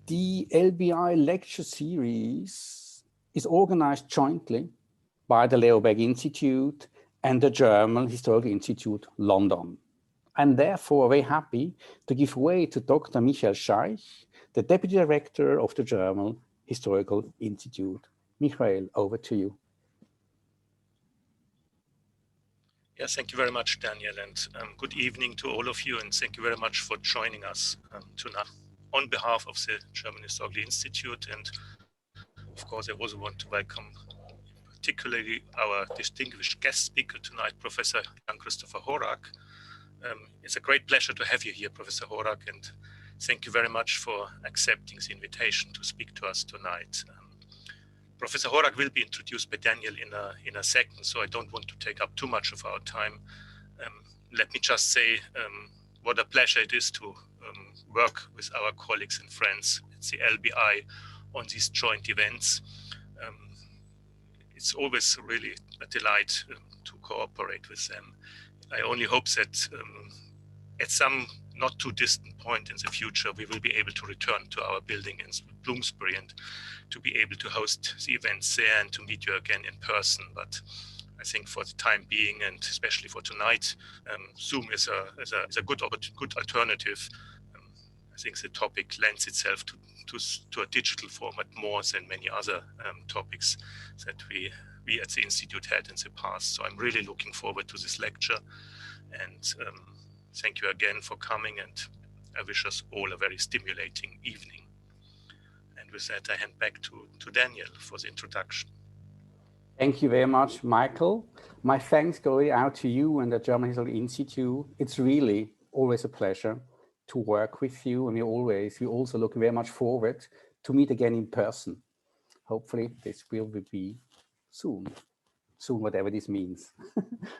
The LBI lecture series is organized jointly by the Leo Baeck Institute and the German Historical Institute, London. I'm therefore very happy to give way to Dr. Michael Scheich, the Deputy Director of the German Historical Institute. Michael, over to you. Yes, thank you very much, Daniel, and good evening to all of you, and thank you very much for joining us tonight on behalf of the German Historical Institute. And of course, I also want to welcome particularly our distinguished guest speaker tonight, Professor Jan Christopher Horak. It's a great pleasure to have you here, Professor Horak, and thank you very much for accepting the invitation to speak to us tonight. Professor Horak will be introduced by Daniel in a second, so I don't want to take up too much of our time. Let me just say what a pleasure it is to work with our colleagues and friends at the LBI on these joint events. It's always really a delight to cooperate with them. I only hope that at some not too distant point in the future, we will be able to return to our building in Bloomsbury and to be able to host the events there and to meet you again in person. But I think for the time being, and especially for tonight, Zoom is a good alternative. I think the topic lends itself to a digital format more than many other topics that we at the Institute had in the past. So I'm really looking forward to this lecture, and thank you again for coming, and I wish us all a very stimulating evening. And with that, I hand back to Daniel for the introduction. Thank you very much, Michael. My thanks go out to you and the German Historical Institute. It's really always a pleasure to work with you, and we also look very much forward to meet again in person. Hopefully this will be soon, whatever this means,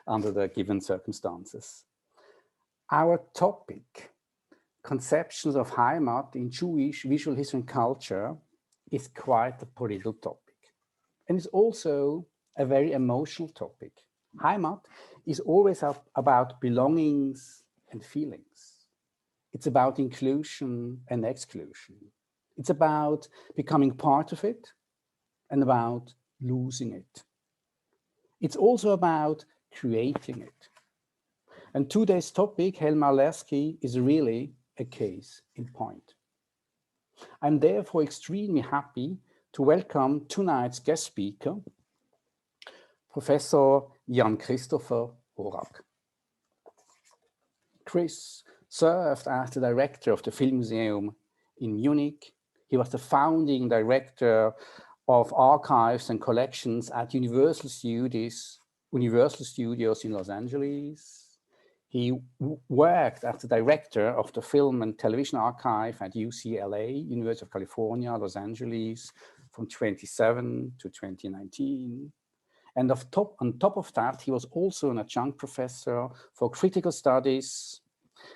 under the given circumstances. Our topic, conceptions of Heimat in Jewish visual history and culture, is quite a political topic. And it's also a very emotional topic. Heimat is always about belongings and feelings. It's about inclusion and exclusion. It's about becoming part of it and about losing it. It's also about creating it. And today's topic, Helmar Lerski, is really a case in point. I'm therefore extremely happy to welcome tonight's guest speaker, Professor Jan Christopher Horak. Chris served as the director of the Film Museum in Munich. He was the founding director of archives and collections at Universal Studios in Los Angeles. He worked as the director of the Film and Television Archive at UCLA, University of California, Los Angeles, from 2007 to 2019. And on top of that, he was also an adjunct professor for critical studies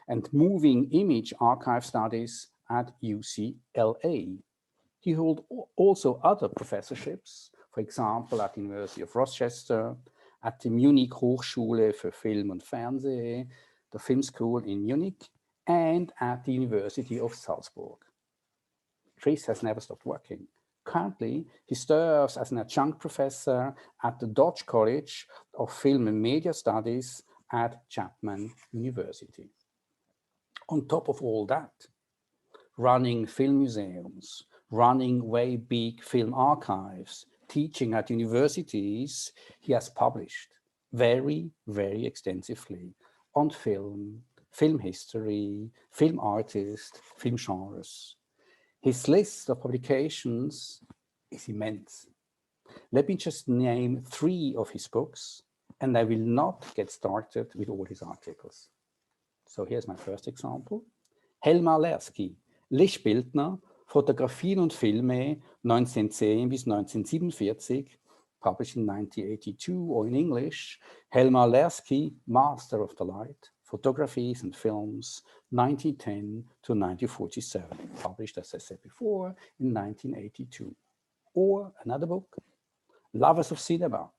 and moving image archive studies at UCLA. He held also other professorships, for example, at the University of Rochester, at the Munich Hochschule für Film und Fernsehen, the film school in Munich, and at the University of Salzburg. Chris has never stopped working. Currently, he serves as an adjunct professor at the Dodge College of Film and Media Studies at Chapman University. On top of all that, running film museums, running very big film archives, teaching at universities, he has published very, very extensively on film, film history, film artists, film genres. His list of publications is immense. Let me just name 3 of his books, and I will not get started with all his articles. So here's my first example. Helmar Lerski, Lichtbildner, Fotografien und Filme 1910 bis 1947, published in 1982, or in English, Helmar Lerski, Master of the Light, Photographies and Films, 1910 to 1947, published, as I said before, in 1982. Or another book, Lovers of Cinema,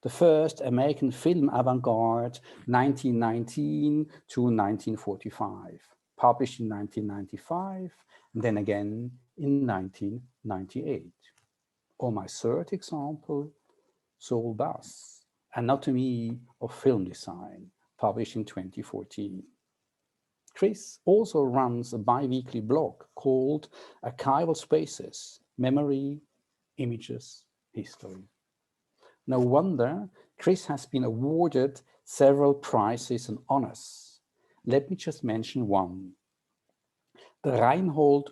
the first American film avant-garde, 1919 to 1945, published in 1995, and then again in 1998. Or my third example, Saul Bass, Anatomy of Film Design, published in 2014. Chris also runs a bi-weekly blog called Archival Spaces, Memory, Images, History. No wonder Chris has been awarded several prizes and honors. Let me just mention one. The Reinhold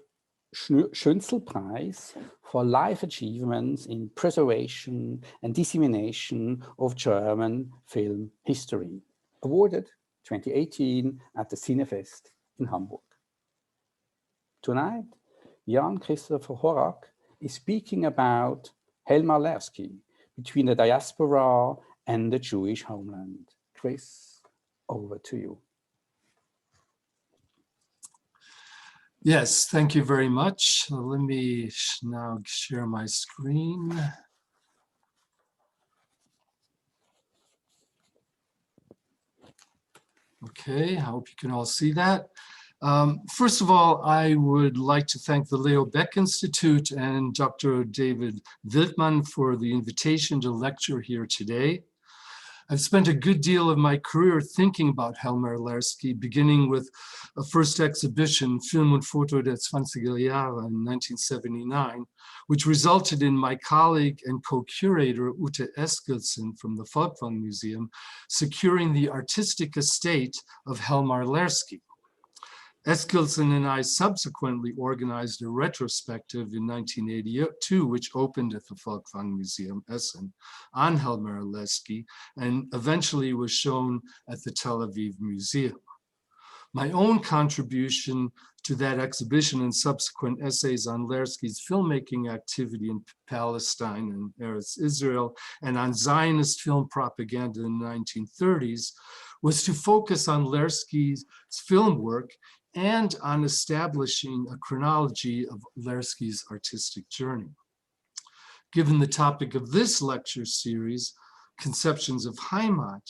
Schünzel Prize for Life Achievements in Preservation and Dissemination of German Film History, awarded 2018 at the Cinefest in Hamburg. Tonight, Jan Christopher Horak is speaking about Helmar Lerski, Between the Diaspora and the Jewish Homeland. Chris, over to you. Yes, thank you very much. Let me now share my screen. Okay, I hope you can all see that. First of all, I would like to thank the Leo Baeck Institute and Dr. David Wildman for the invitation to lecture here today. I've spent a good deal of my career thinking about Helmar Lerski, beginning with a first exhibition, Film und Foto der 20er Jahre in 1979, which resulted in my colleague and co-curator Ute Eskildsen from the Folkwang Museum securing the artistic estate of Helmar Lerski. Eskildsen and I subsequently organized a retrospective in 1982, which opened at the Folkwang Museum Essen on Helmar Lerski and eventually was shown at the Tel Aviv Museum. My own contribution to that exhibition and subsequent essays on Lerski's filmmaking activity in Palestine and Erez Israel and on Zionist film propaganda in the 1930s was to focus on Lerski's film work and on establishing a chronology of Lerski's artistic journey. Given the topic of this lecture series, Conceptions of Heimat,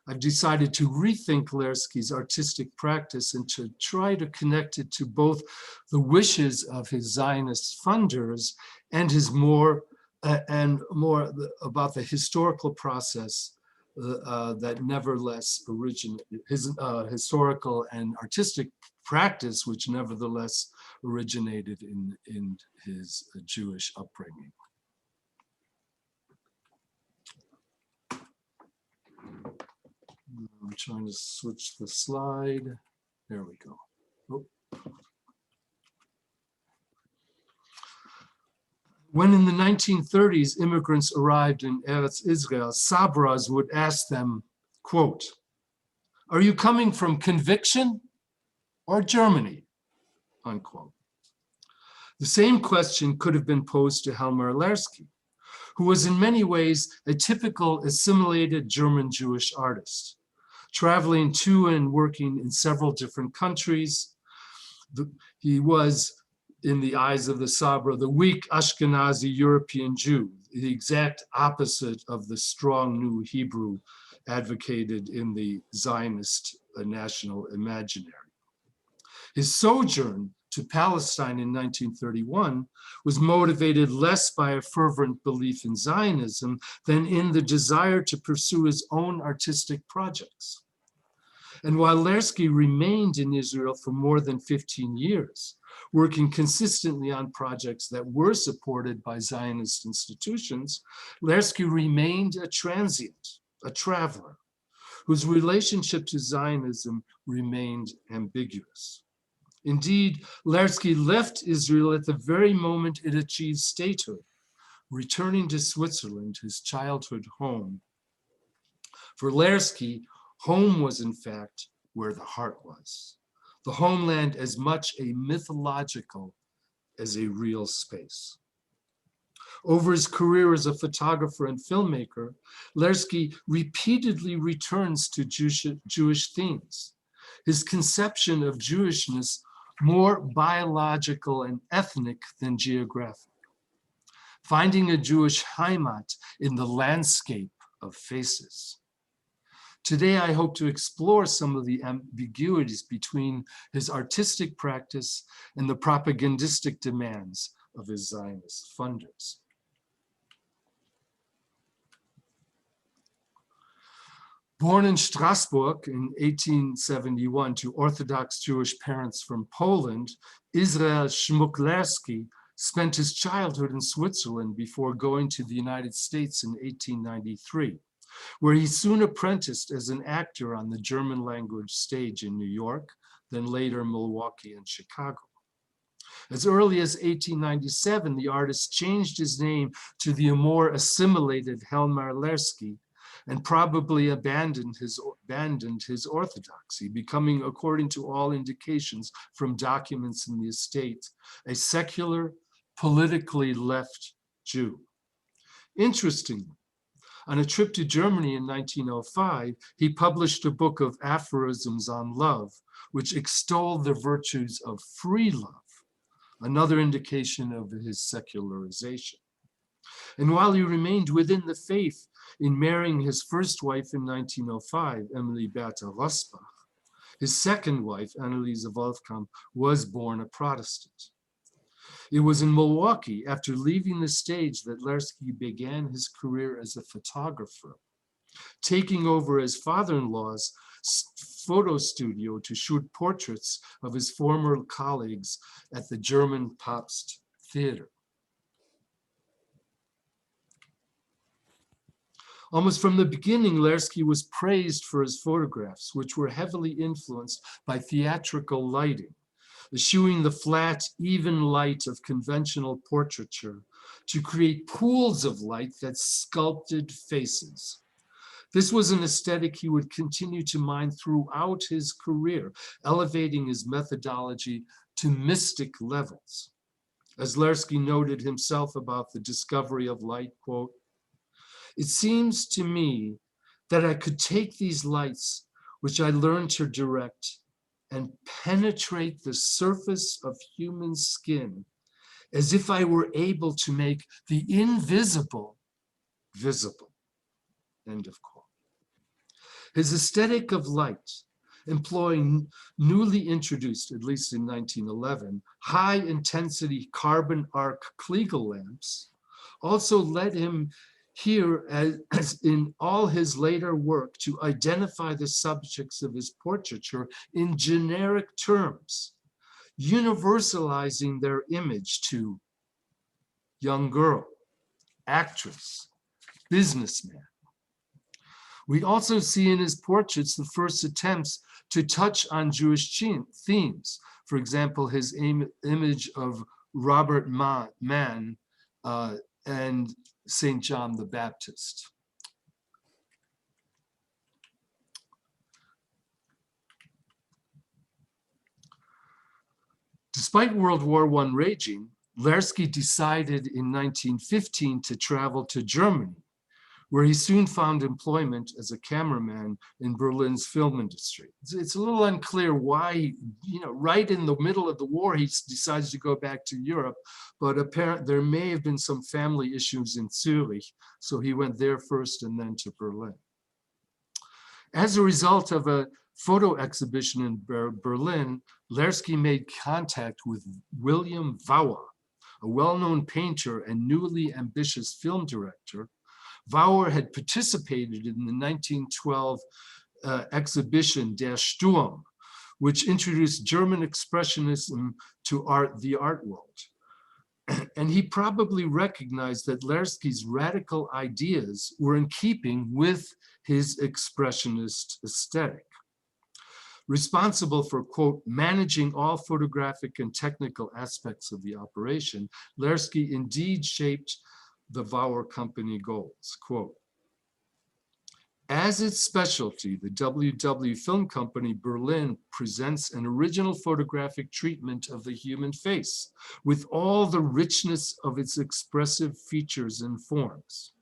I've decided to rethink Lerski's artistic practice and to try to connect it to both the wishes of his Zionist funders and his more about the historical process that nevertheless originated, his historical and artistic practice, which nevertheless originated in his Jewish upbringing. I'm trying to switch the slide. There we go. Oh. When in the 1930s, immigrants arrived in Erez Israel, Sabras would ask them, quote, "Are you coming from conviction or Germany?" Unquote. The same question could have been posed to Helmar Lerski, who was in many ways a typical assimilated German Jewish artist, traveling to and working in several different countries. He was, in the eyes of the Sabra, the weak Ashkenazi European Jew, the exact opposite of the strong new Hebrew advocated in the Zionist national imaginary. His sojourn to Palestine in 1931 was motivated less by a fervent belief in Zionism than in the desire to pursue his own artistic projects. And while Lerski remained in Israel for more than 15 years, working consistently on projects that were supported by Zionist institutions, Lerski remained a transient, a traveler, whose relationship to Zionism remained ambiguous. Indeed, Lerski left Israel at the very moment it achieved statehood, returning to Switzerland, his childhood home. For Lerski, home was in fact where the heart was, the homeland as much a mythological as a real space. Over his career as a photographer and filmmaker, Lerski repeatedly returns to Jewish themes. His conception of Jewishness more biological and ethnic than geographic, finding a Jewish Heimat in the landscape of faces. Today, I hope to explore some of the ambiguities between his artistic practice and the propagandistic demands of his Zionist funders. Born in Strasbourg in 1871 to Orthodox Jewish parents from Poland, Israel Lerski spent his childhood in Switzerland before going to the United States in 1893, where he soon apprenticed as an actor on the German language stage in New York, then later Milwaukee and Chicago. As early as 1897, the artist changed his name to the more assimilated Helmar Lerski, and probably abandoned his orthodoxy, becoming, according to all indications from documents in the estate, a secular, politically left Jew. Interestingly, on a trip to Germany in 1905, he published a book of aphorisms on love, which extolled the virtues of free love, another indication of his secularization. And while he remained within the faith in marrying his first wife in 1905, Emily Bertha Rosbach, his second wife, Anneliese Wolfkamp, was born a Protestant. It was in Milwaukee, after leaving the stage, that Lerski began his career as a photographer, taking over his father-in-law's photo studio to shoot portraits of his former colleagues at the German Pabst Theater. Almost from the beginning, Lerski was praised for his photographs, which were heavily influenced by theatrical lighting, eschewing the flat, even light of conventional portraiture to create pools of light that sculpted faces. This was an aesthetic he would continue to mine throughout his career, elevating his methodology to mystic levels. As Lerski noted himself about the discovery of light, quote, "It seems to me that I could take these lights, which I learned to direct, and penetrate the surface of human skin as if I were able to make the invisible visible," end of quote. His aesthetic of light, employing newly introduced, at least in 1911, high-intensity carbon arc Kliegel lamps, also led him here, as in all his later work, to identify the subjects of his portraiture in generic terms, universalizing their image to young girl, actress, businessman. We also see in his portraits the first attempts to touch on Jewish themes. For example, his image of Robert Mann and St. John the Baptist. Despite World War I raging, Lerski decided in 1915 to travel to Germany, where he soon found employment as a cameraman in Berlin's film industry. It's a little unclear why, right in the middle of the war, he decides to go back to Europe, but apparently there may have been some family issues in Zurich, so he went there first and then to Berlin. As a result of a photo exhibition in Berlin, Lerski made contact with William Vauer, a well-known painter and newly ambitious film director. Vauer had participated in the 1912 exhibition Der Sturm, which introduced German expressionism to the art world. And he probably recognized that Lerski's radical ideas were in keeping with his expressionist aesthetic. Responsible for, quote, managing all photographic and technical aspects of the operation, Lerski indeed shaped the Vauer Company goals, quote, "As its specialty, the WW Film Company Berlin presents an original photographic treatment of the human face with all the richness of its expressive features and forms.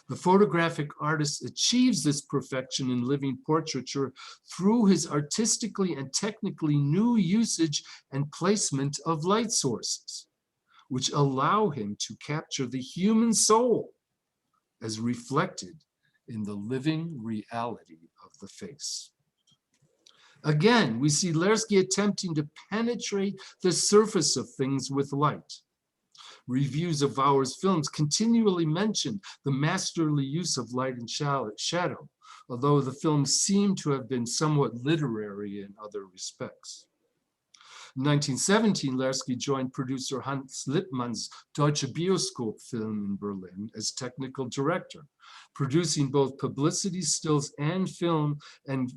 The photographic artist achieves this perfection in living portraiture through his artistically and technically new usage and placement of light sources, which allow him to capture the human soul as reflected in the living reality of the face. Again, we see Lerski attempting to penetrate the surface of things with light. Reviews of Vauer's films continually mention the masterly use of light and shadow, although the films seem to have been somewhat literary in other respects. In 1917, Lerski joined producer Hans Lippmann's Deutsche Bioskop film in Berlin as technical director, producing both publicity stills and film, and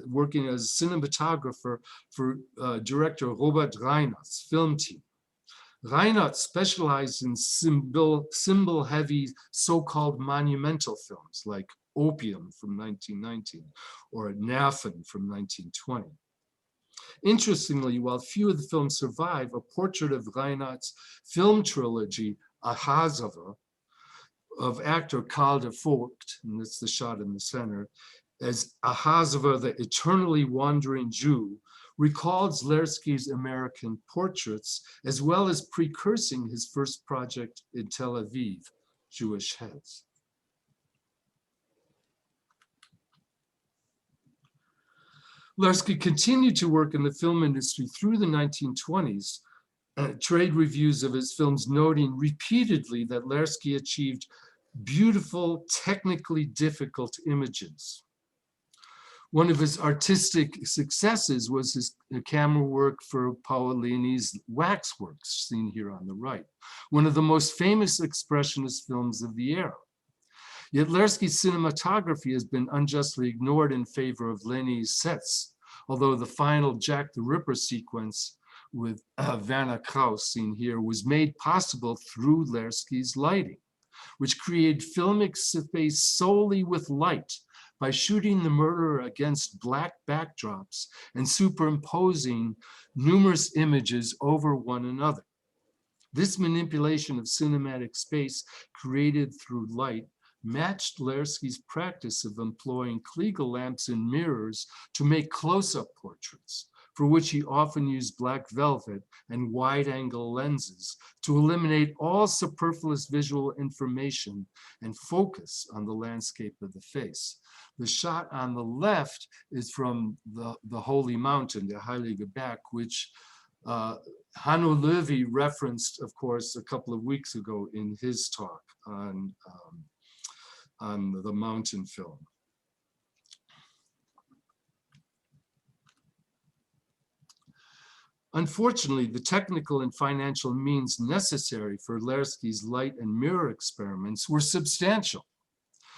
working as cinematographer for director Robert Reinert's film team. Reinert specialized in symbol-heavy so-called monumental films like Opium from 1919 or Nerven from 1920. Interestingly, while few of the films survive, a portrait of Reinert's film trilogy, Ahasava, of actor Karl de Vogt, and that's the shot in the center, as Ahasava, the eternally wandering Jew, recalls Lerski's American portraits, as well as precursing his first project in Tel Aviv, Jewish Heads. Lerski continued to work in the film industry through the 1920s, trade reviews of his films noting repeatedly that Lerski achieved beautiful, technically difficult images. One of his artistic successes was his camera work for Paolini's Waxworks, seen here on the right, one of the most famous expressionist films of the era. Yet Lerski's cinematography has been unjustly ignored in favor of Leni's sets, although the final Jack the Ripper sequence with Werner Krauss, seen here, was made possible through Lerski's lighting, which created filmic space solely with light by shooting the murderer against black backdrops and superimposing numerous images over one another. This manipulation of cinematic space created through light matched Lerski's practice of employing Kliegel lamps and mirrors to make close-up portraits, for which he often used black velvet and wide-angle lenses to eliminate all superfluous visual information and focus on the landscape of the face. The shot on the left is from the Holy Mountain, the Heilige Berg, which Hanno Löwy referenced, of course, a couple of weeks ago in his talk on the mountain film. Unfortunately, the technical and financial means necessary for Lerski's light and mirror experiments were substantial,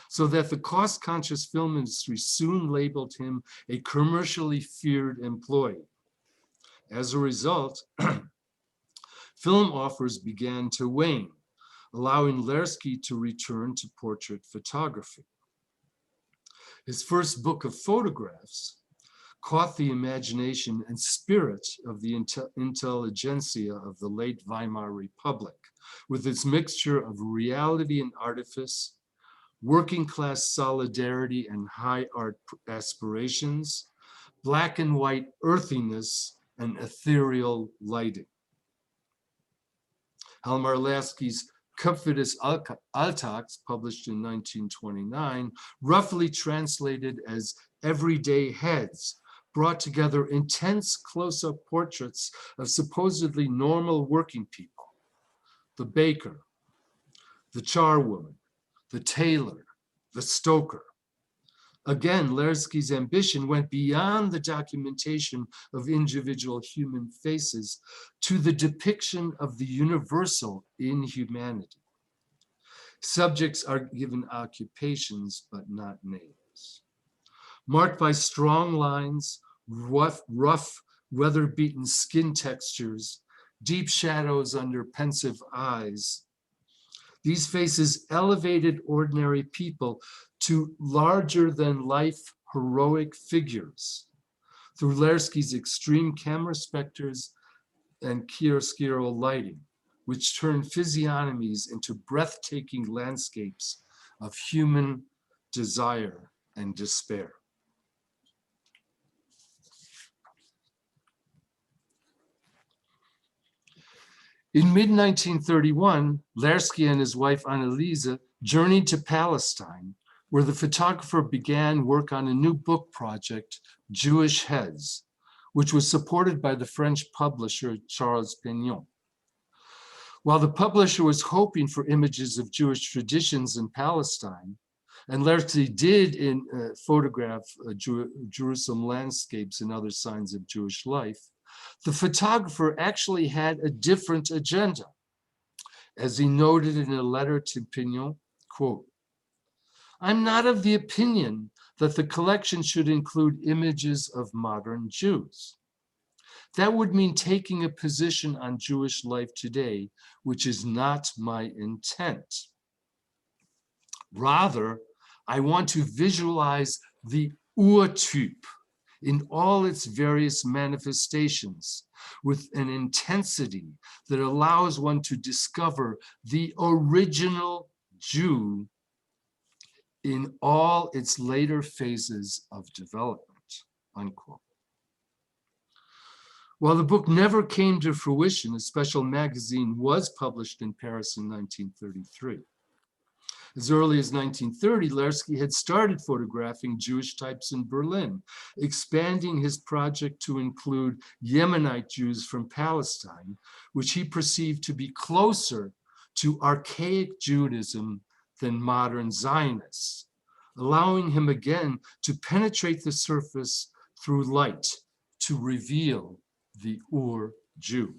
so that the cost-conscious film industry soon labeled him a commercially feared employee. As a result, film offers began to wane, allowing Lerski to return to portrait photography. His first book of photographs caught the imagination and spirit of the intelligentsia of the late Weimar Republic, with its mixture of reality and artifice, working class solidarity and high art aspirations, black and white earthiness, and ethereal lighting. Helmar Lerski's Köpfe des Alltags, published in 1929, roughly translated as everyday heads, brought together intense close-up portraits of supposedly normal working people: the baker, the charwoman, the tailor, the stoker. Again, Lerski's ambition went beyond the documentation of individual human faces to the depiction of the universal in humanity. Subjects are given occupations, but not names. Marked by strong lines, rough, weather-beaten skin textures, deep shadows under pensive eyes, these faces elevated ordinary people to larger-than-life heroic figures through Lerski's extreme camera specters and chiaroscuro lighting, which turned physiognomies into breathtaking landscapes of human desire and despair. In mid-1931, Lerski and his wife Anneliese journeyed to Palestine, where the photographer began work on a new book project, Jewish Heads, which was supported by the French publisher Charles Pignon. While the publisher was hoping for images of Jewish traditions in Palestine, and Lerski did photograph Jerusalem landscapes and other signs of Jewish life, the photographer actually had a different agenda. As he noted in a letter to Pignon, quote, "I'm not of the opinion that the collection should include images of modern Jews. That would mean taking a position on Jewish life today, which is not my intent. Rather, I want to visualize the Urtyp in all its various manifestations with an intensity that allows one to discover the original Jew in all its later phases of development," unquote. While the book never came to fruition, a special magazine was published in Paris in 1933. As early as 1930, Lerski had started photographing Jewish types in Berlin, expanding his project to include Yemenite Jews from Palestine, which he perceived to be closer to archaic Judaism than modern Zionists, allowing him again to penetrate the surface through light to reveal the Ur Jew.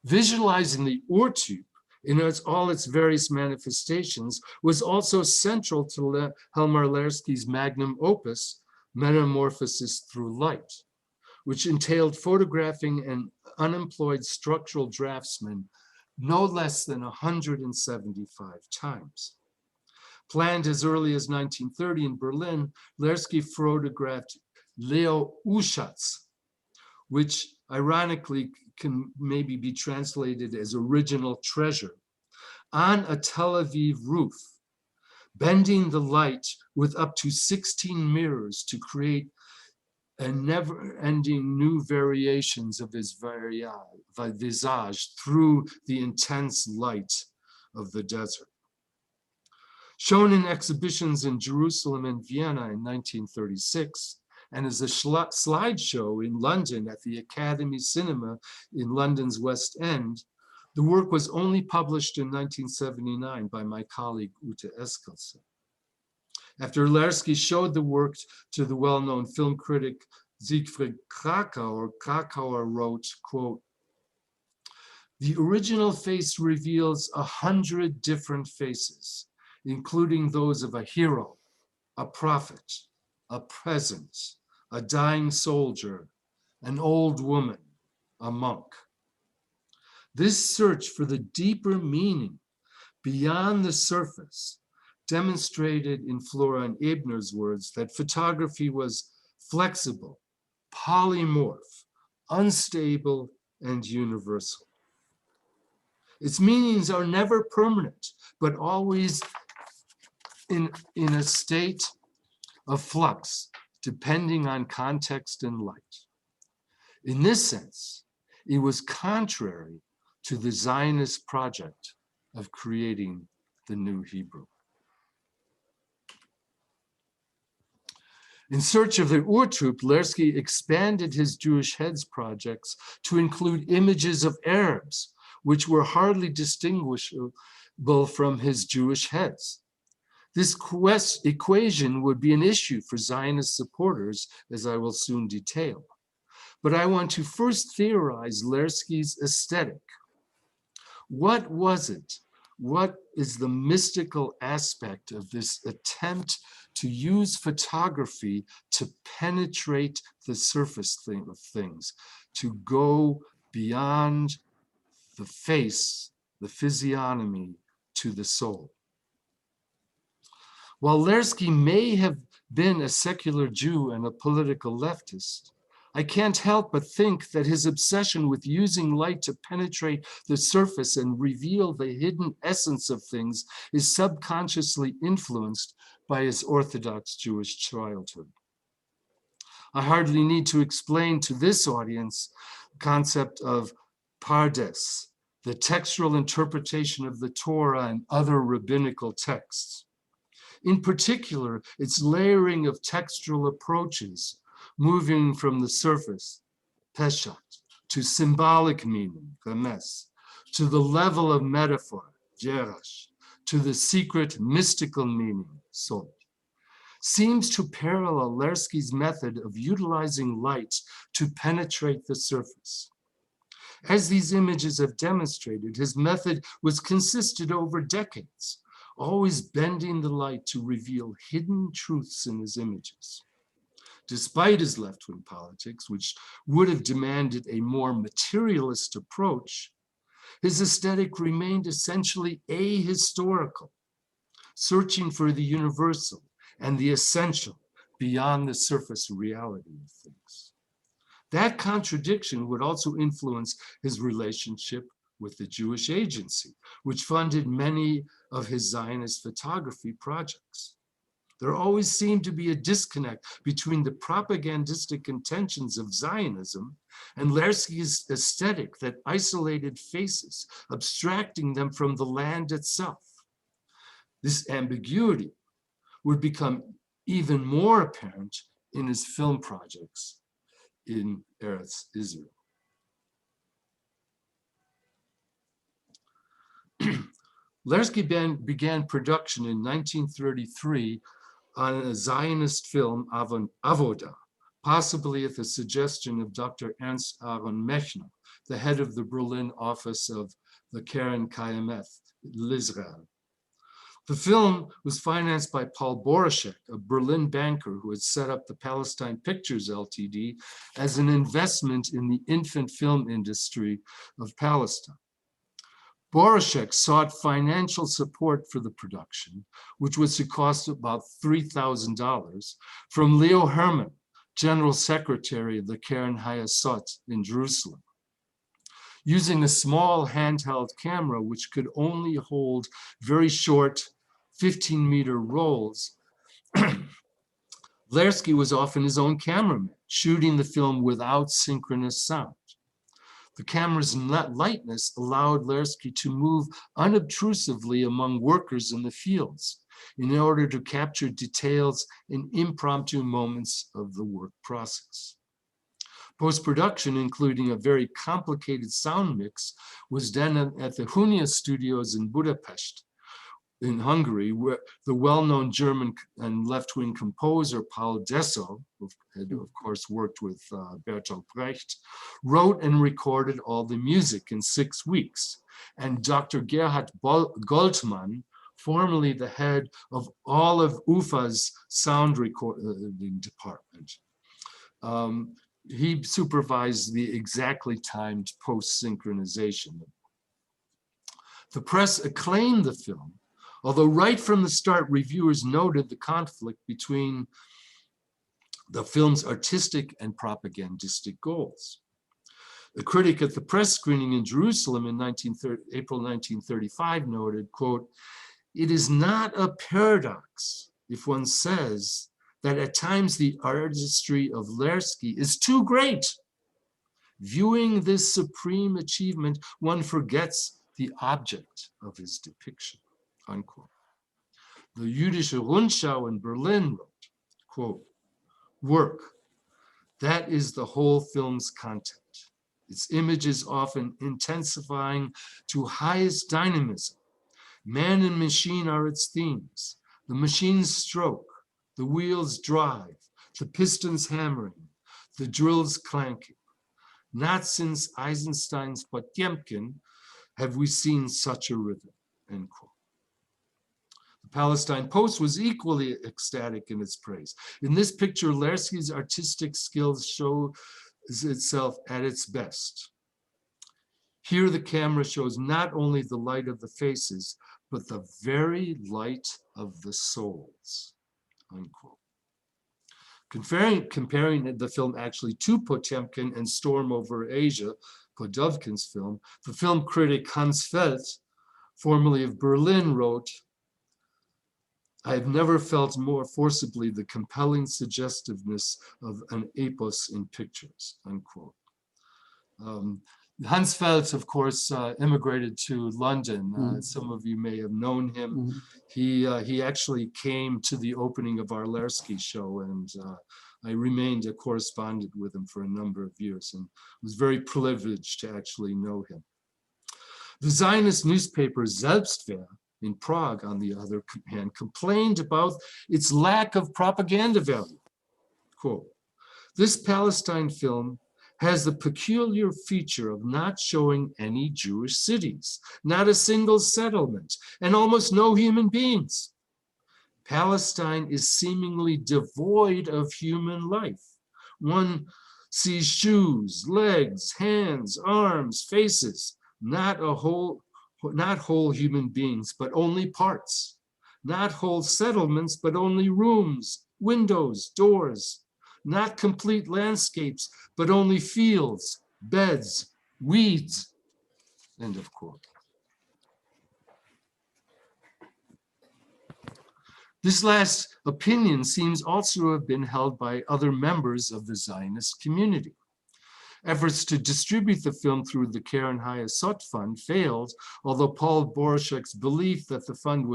Visualizing the Urtyp in all its various manifestations was also central to Helmar Lerski's magnum opus, Metamorphosis Through Light, which entailed photographing an unemployed structural draftsman no less than 175 times. Planned as early as 1930 in Berlin, Lerski photographed Leo Uschatz, which ironically can maybe be translated as original treasure, on a Tel Aviv roof, bending the light with up to 16 mirrors to create a never-ending new variations of his visage through the intense light of the desert. Shown in exhibitions in Jerusalem and Vienna in 1936, and as a slideshow in London at the Academy Cinema in London's West End, the work was only published in 1979 by my colleague Ute Eskelsen. After Lerski showed the work to the well-known film critic Siegfried Krakauer wrote, quote, "The original face reveals 100 different faces, including those of a hero, a prophet, a peasant, a dying soldier, an old woman, a monk. This search for the deeper meaning beyond the surface demonstrated in Florian Ebner's words that photography was flexible, polymorph, unstable, and universal. Its meanings are never permanent, but always in a state of flux, depending on context and light. In this sense, it was contrary to the Zionist project of creating the new Hebrew." In search of the Urtyp, Lerski expanded his Jewish Heads projects to include images of Arabs, which were hardly distinguishable from his Jewish heads. This equation would be an issue for Zionist supporters, as I will soon detail. But I want to first theorize Lerski's aesthetic. What was it? What is the mystical aspect of this attempt to use photography to penetrate the surface of things, to go beyond the face, the physiognomy, to the soul? While Lerski may have been a secular Jew and a political leftist, I can't help but think that his obsession with using light to penetrate the surface and reveal the hidden essence of things is subconsciously influenced by his Orthodox Jewish childhood. I hardly need to explain to this audience the concept of pardes, the textual interpretation of the Torah and other rabbinical texts. In particular, its layering of textual approaches, moving from the surface, peshat, to symbolic meaning, remes, to the level of metaphor, jerash, to the secret mystical meaning, sod, seems to parallel Lerski's method of utilizing light to penetrate the surface. As these images have demonstrated, his method was consistent over decades, always bending the light to reveal hidden truths in his images. Despite his left-wing politics, which would have demanded a more materialist approach, his aesthetic remained essentially ahistorical, searching for the universal and the essential beyond the surface reality of things. That contradiction would also influence his relationship with the Jewish Agency, which funded many of his Zionist photography projects. There always seemed to be a disconnect between the propagandistic intentions of Zionism and Lerski's aesthetic that isolated faces, abstracting them from the land itself. This ambiguity would become even more apparent in his film projects in Erez Israel. Lerski began production in 1933 on a Zionist film, Avoda, possibly at the suggestion of Dr. Ernst Aaron Mechner, the head of the Berlin office of the Keren Kayemet, Israel. The film was financed by Paul Borashek, a Berlin banker who had set up the Palestine Pictures Ltd. As an investment in the infant film industry of Palestine. Borashek sought financial support for the production, which was to cost about $3,000, from Leo Herman, General Secretary of the Keren Hayasot in Jerusalem. Using a small handheld camera, which could only hold very short 15-meter rolls, Lerski was often his own cameraman, shooting the film without synchronous sound. The camera's lightness allowed Lerski to move unobtrusively among workers in the fields in order to capture details and impromptu moments of the work process. Post-production, including a very complicated sound mix, was done at the Hunia Studios in Budapest, in Hungary, where the well-known German and left-wing composer Paul Dessau, who had of course worked with Bertolt Brecht, wrote and recorded all the music in 6 weeks. And Dr. Gerhard Goldmann, formerly the head of all of UFA's sound recording department, he supervised the exactly timed post-synchronization. The press acclaimed the film, although right from the start, reviewers noted the conflict between the film's artistic and propagandistic goals. A critic at the press screening in Jerusalem in April 1935 noted, quote, "It is not a paradox if one says that at times the artistry of Lerski is too great. Viewing this supreme achievement, one forgets the object of his depiction." Unquote. The Jüdische Rundschau in Berlin wrote, quote, "Work, that is the whole film's content. Its images often intensifying to highest dynamism. Man and machine are its themes. The machine's stroke, the wheels drive, the pistons hammering, the drills clanking. Not since Eisenstein's Potemkin have we seen such a rhythm," end quote. The Palestine Post was equally ecstatic in its praise. In this picture, Lerski's artistic skills shows itself at its best. Here, the camera shows not only the light of the faces, but the very light of the souls, unquote. Comparing the film actually to Potemkin and Storm Over Asia, Podovkin's film, the film critic Hans Feld, formerly of Berlin, wrote, "I have never felt more forcibly the compelling suggestiveness of an epos in pictures," unquote. Hansfeld, of course, immigrated to London. Some of you may have known him. He actually came to the opening of our Lerski show, and I remained a correspondent with him for a number of years and was very privileged to actually know him. The Zionist newspaper Selbstwehr in Prague, on the other hand, complained about its lack of propaganda value. Quote, "This Palestine film has the peculiar feature of not showing any Jewish cities, not a single settlement, and almost no human beings. Palestine is seemingly devoid of human life. One sees shoes, legs, hands, arms, faces, not whole human beings, but only parts, not whole settlements, but only rooms, windows, doors, not complete landscapes, but only fields, beds, weeds," end of quote. This last opinion seems also to have been held by other members of the Zionist community. Efforts to distribute the film through the Keren Hayasot Fund failed, although Paul Borshek's belief that the fund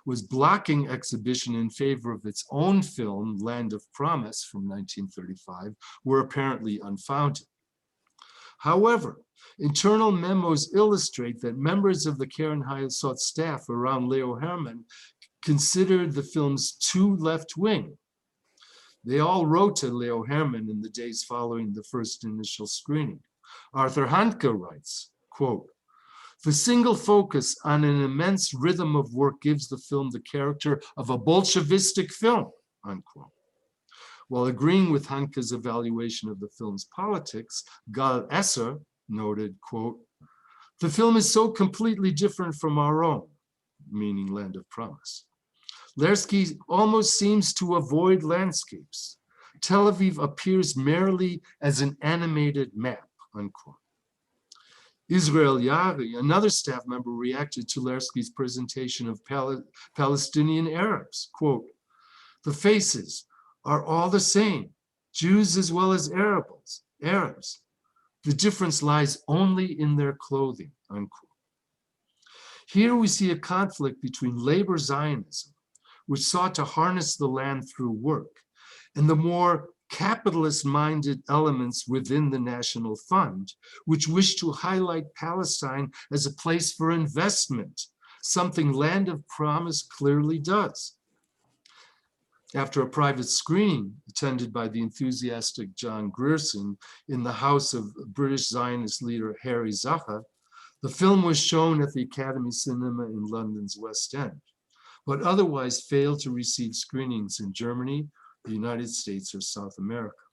was blocking exhibition in favor of its own film, Land of Promise from 1935, were apparently unfounded. However, internal memos illustrate that members of the Keren Hayasot staff around Leo Herman considered the film's too left-wing. They all wrote to Leo Herman in the days following the first initial screening. Arthur Handke writes, quote, "The single focus on an immense rhythm of work gives the film the character of a Bolshevistic film," unquote. While agreeing with Handke's evaluation of the film's politics, Gal Esser noted, quote, "The film is so completely different from our own," meaning Land of Promise. Lerski almost seems to avoid landscapes. Tel Aviv appears merely as an animated map, unquote. Israel Yari, another staff member, reacted to Lerski's presentation of Palestinian Arabs, quote, "The faces are all the same, Jews as well as Arabs. The difference lies only in their clothing," unquote. Here we see a conflict between labor Zionism, which sought to harness the land through work, and the more capitalist-minded elements within the National Fund, which wish to highlight Palestine as a place for investment, something Land of Promise clearly does. After a private screening attended by the enthusiastic John Grierson in the house of British Zionist leader Harry Zaha, the film was shown at the Academy Cinema in London's West End, but otherwise failed to receive screenings in Germany, the United States, or South America.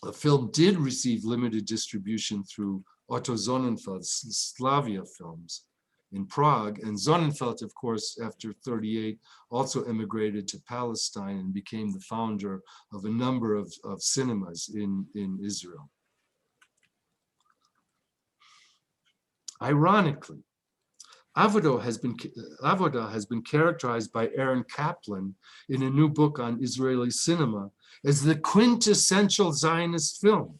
The film did receive limited distribution through Otto Sonnenfeld's Slavia Films in Prague, and Sonnenfeld, of course, after 1938, also immigrated to Palestine and became the founder of a number of cinemas in Israel. Ironically, Avodah has been characterized by Aaron Kaplan in a new book on Israeli cinema as the quintessential Zionist film.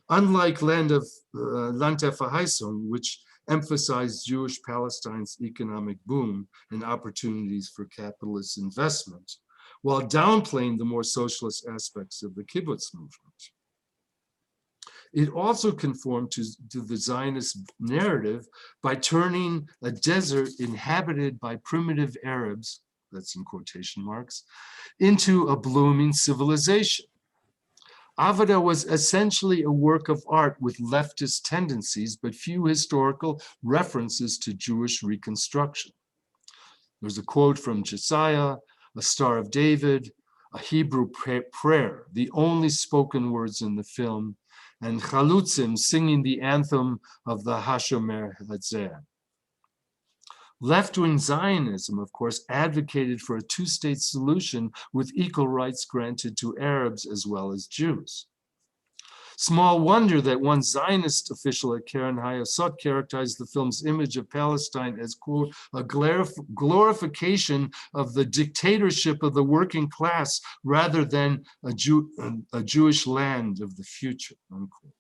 Unlike Land der Verheißung, which emphasized Jewish Palestine's economic boom and opportunities for capitalist investment, while downplaying the more socialist aspects of the kibbutz movement. It also conformed to the Zionist narrative by turning a desert inhabited by primitive Arabs, that's in quotation marks, into a blooming civilization. Avodah was essentially a work of art with leftist tendencies, but few historical references to Jewish reconstruction. There's a quote from Josiah, a Star of David, a Hebrew prayer, the only spoken words in the film, and Chalutzim singing the anthem of the Hashomer Hatzeh. Left-wing Zionism, of course, advocated for a two-state solution with equal rights granted to Arabs as well as Jews. Small wonder that one Zionist official at Keren Hayasot characterized the film's image of Palestine as, quote, a glorification of the dictatorship of the working class rather than a Jewish land of the future, unquote.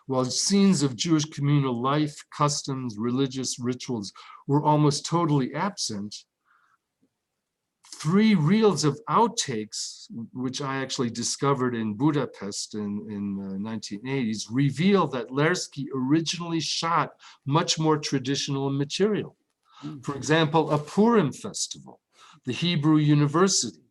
while scenes of Jewish communal life, customs, religious rituals were almost totally absent, 3 reels of outtakes, which I actually discovered in Budapest in 1980s, reveal that Lerski originally shot much more traditional material. For example, a Purim festival, the Hebrew University,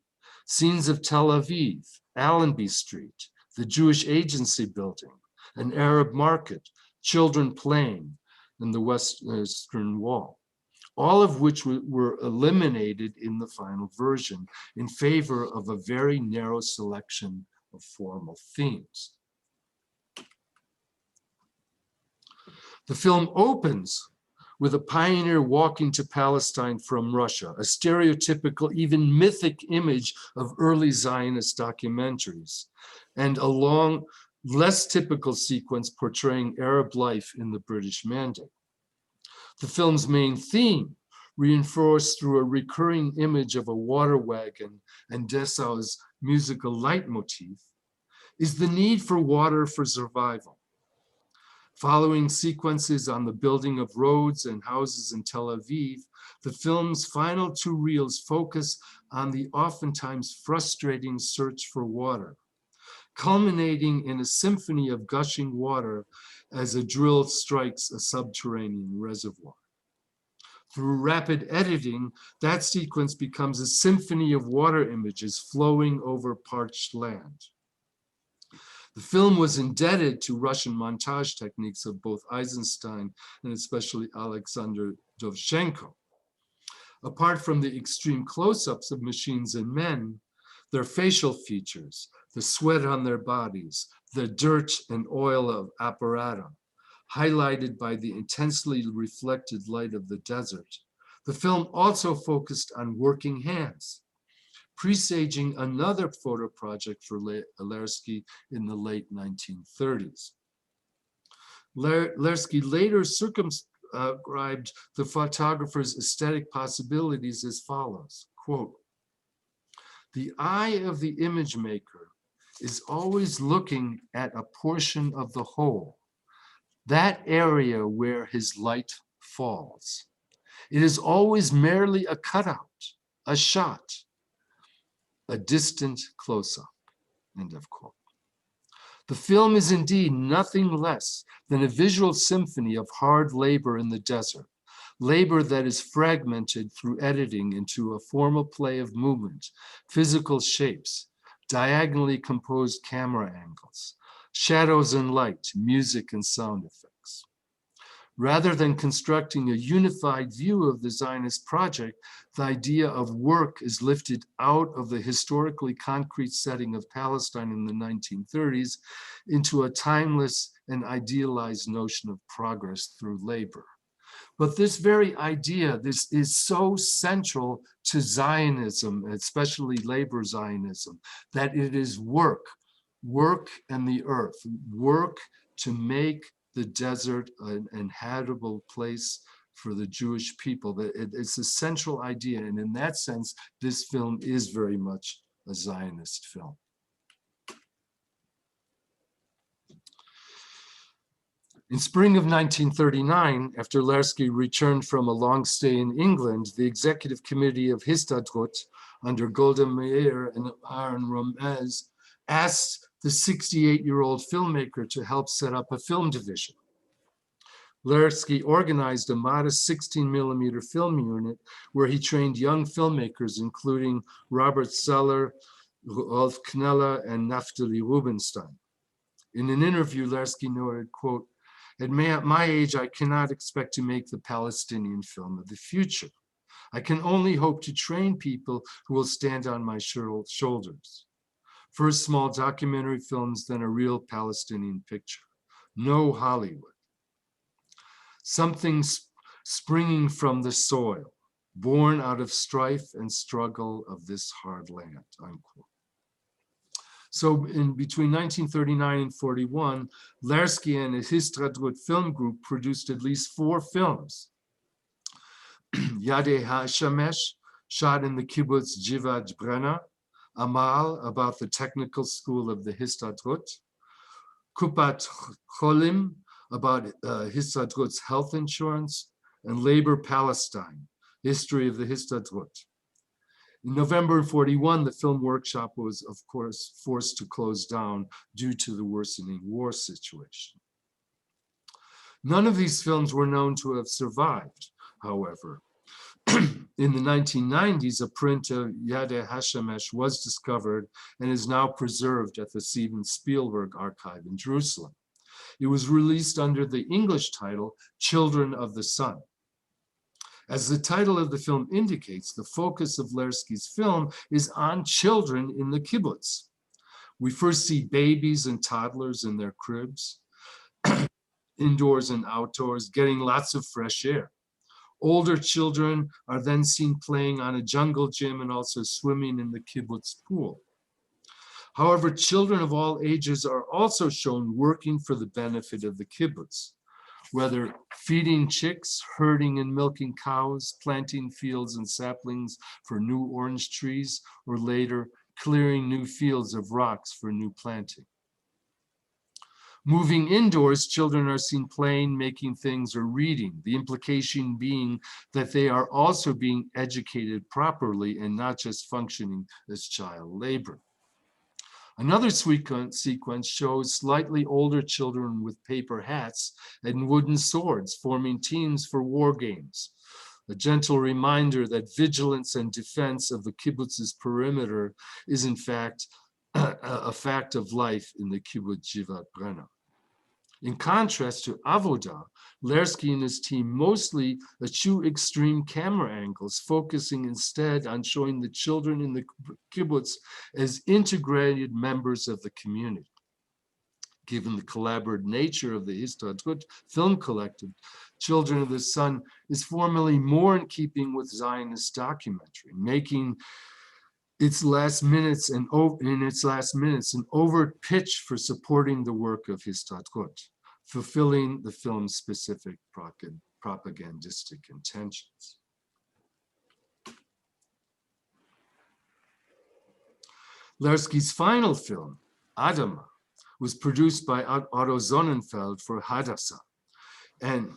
scenes of Tel Aviv, Allenby Street, the Jewish Agency building, an Arab market, children playing, and the Western Wall, all of which were eliminated in the final version in favor of a very narrow selection of formal themes. The film opens with a pioneer walking to Palestine from Russia, a stereotypical, even mythic image of early Zionist documentaries, and a long, less typical sequence portraying Arab life in the British Mandate. The film's main theme, reinforced through a recurring image of a water wagon and Dessau's musical leitmotif, is the need for water for survival. Following sequences on the building of roads and houses in Tel Aviv, the film's final 2 reels focus on the oftentimes frustrating search for water, culminating in a symphony of gushing water as a drill strikes a subterranean reservoir. Through rapid editing, that sequence becomes a symphony of water images flowing over parched land. The film was indebted to Russian montage techniques of both Eisenstein and especially Alexander Dovzhenko. Apart from the extreme close-ups of machines and men, their facial features, the sweat on their bodies, the dirt and oil of apparatus, highlighted by the intensely reflected light of the desert, the film also focused on working hands, presaging another photo project for Lerski in the late 1930s. Lerski later circumscribed the photographer's aesthetic possibilities as follows, quote, "The eye of the image maker is always looking at a portion of the whole, that area where his light falls. It is always merely a cutout, a shot, a distant close-up," end of quote. The film is indeed nothing less than a visual symphony of hard labor in the desert, labor that is fragmented through editing into a formal play of movement, physical shapes, diagonally composed camera angles, shadows and light, music and sound effects. Rather than constructing a unified view of the Zionist project, the idea of work is lifted out of the historically concrete setting of Palestine in the 1930s into a timeless and idealized notion of progress through labor. But this very idea, this is so central to Zionism, especially labor Zionism, that it is work and the earth, work to make the desert an inhabitable place for the Jewish people. It's a central idea, and in that sense, this film is very much a Zionist film. In spring of 1939, after Lerski returned from a long stay in England, the executive committee of Histadrut, under Golda Meir and Aaron Romez, asked the 68-year-old filmmaker to help set up a film division. Lerski organized a modest 16mm film unit where he trained young filmmakers, including Robert Zeller, Rolf Kneller, and Naftali Rubinstein. In an interview, Lerski noted, quote, "At my age, I cannot expect to make the Palestinian film of the future. I can only hope to train people who will stand on my shoulders. First small documentary films, then a real Palestinian picture. No Hollywood. Something springing from the soil, born out of strife and struggle of this hard land," unquote. So in between 1939 and 41, Lerski and his Histadrut film group produced at least 4 films. Yadei HaShamesh, shot in the kibbutz Jivat Brenna, Amal, about the technical school of the Histadrut, Kupat Cholim, about Histadrut's health insurance, and Labor Palestine, History of the Histadrut. In November 41, the film workshop was, of course, forced to close down due to the worsening war situation. None of these films were known to have survived, however. In the 1990s, a print of Yadeh Hashemesh was discovered and is now preserved at the Steven Spielberg Archive in Jerusalem. It was released under the English title, Children of the Sun. As the title of the film indicates, the focus of Lerski's film is on children in the kibbutz. We first see babies and toddlers in their cribs, indoors and outdoors, getting lots of fresh air. Older children are then seen playing on a jungle gym and also swimming in the kibbutz pool. However, children of all ages are also shown working for the benefit of the kibbutz, whether feeding chicks, herding and milking cows, planting fields and saplings for new orange trees, or later clearing new fields of rocks for new planting. Moving indoors, children are seen playing, making things, or reading, the implication being that they are also being educated properly and not just functioning as child labor. Another sequence shows slightly older children with paper hats and wooden swords forming teams for war games, a gentle reminder that vigilance and defense of the kibbutz's perimeter is in fact a fact of life in the kibbutz Jivat Brenna. In contrast to Avodah, Lerski and his team mostly eschew extreme camera angles, focusing instead on showing the children in the kibbutz as integrated members of the community. Given the collaborative nature of the Histadrut film collective, Children of the Sun is formally more in keeping with Zionist documentary, making its last minutes an overt pitch for supporting the work of Histadrut, fulfilling the film's specific propagandistic intentions. Lerski's final film, Adama, was produced by Otto Sonnenfeld for Hadassah, and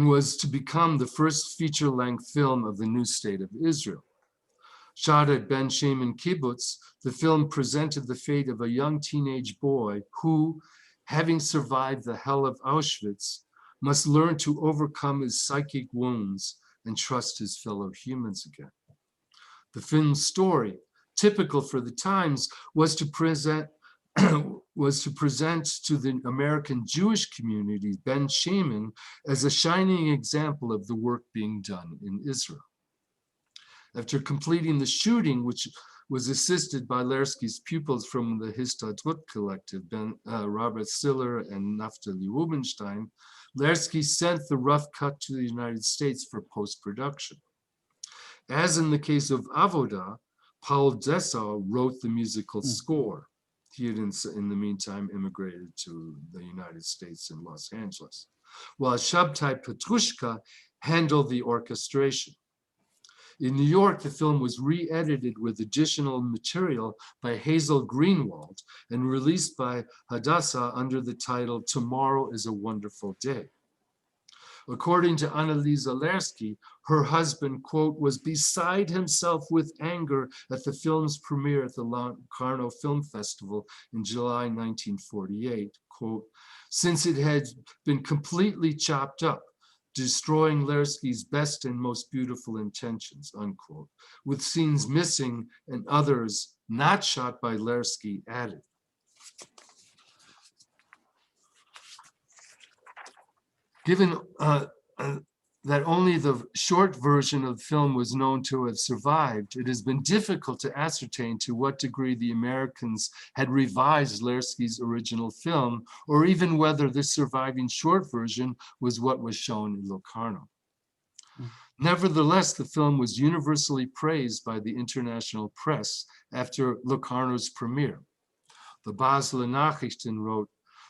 was to become the first feature-length film of the new state of Israel. Shot at Ben Shemin Kibbutz, the film presented the fate of a young teenage boy who, having survived the hell of Auschwitz, must learn to overcome his psychic wounds and trust his fellow humans again. The film's story, typical for the times, was to present to the American Jewish community Ben Shemin as a shining example of the work being done in Israel. After completing the shooting, which was assisted by Lerski's pupils from the Histadrut collective, Robert Stiller and Naftali Rubinstein, Lerski sent the rough cut to the United States for post-production. As in the case of Avodah, Paul Dessau wrote the musical score. He had, in the meantime, immigrated to the United States in Los Angeles, while Shabtai Petrushka handled the orchestration. In New York, the film was re-edited with additional material by Hazel Greenwald and released by Hadassah under the title Tomorrow is a Wonderful Day. According to Annalisa Lerski, her husband, quote, was beside himself with anger at the film's premiere at the Locarno Film Festival in July 1948, quote, since it had been completely chopped up, destroying Lerski's best and most beautiful intentions, unquote, with scenes missing and others not shot by Lerski added. Given that only the short version of the film was known to have survived, it has been difficult to ascertain to what degree the Americans had revised Lerski's original film, or even whether this surviving short version was what was shown in Locarno. Nevertheless, the film was universally praised by the international press after Locarno's premiere. The Basler Nachrichten wrote,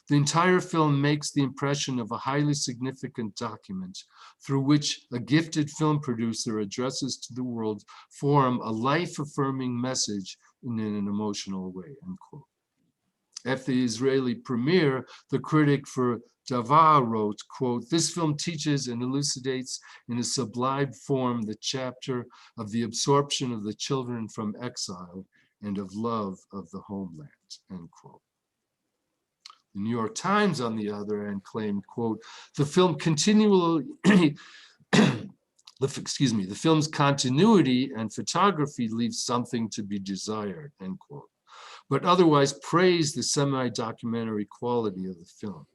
the entire film makes the impression of a highly significant document through which a gifted film producer addresses to the world forum a life-affirming message in an emotional way, end quote. After the Israeli premiere, the critic for Davar wrote, quote, "This film teaches and elucidates in a sublime form the chapter of the absorption of the children from exile and of love of the homeland," end quote. The New York Times, on the other hand, claimed, quote, "The film continually, the film's continuity and photography leaves something to be desired," end quote, but otherwise praised the semi-documentary quality of the film.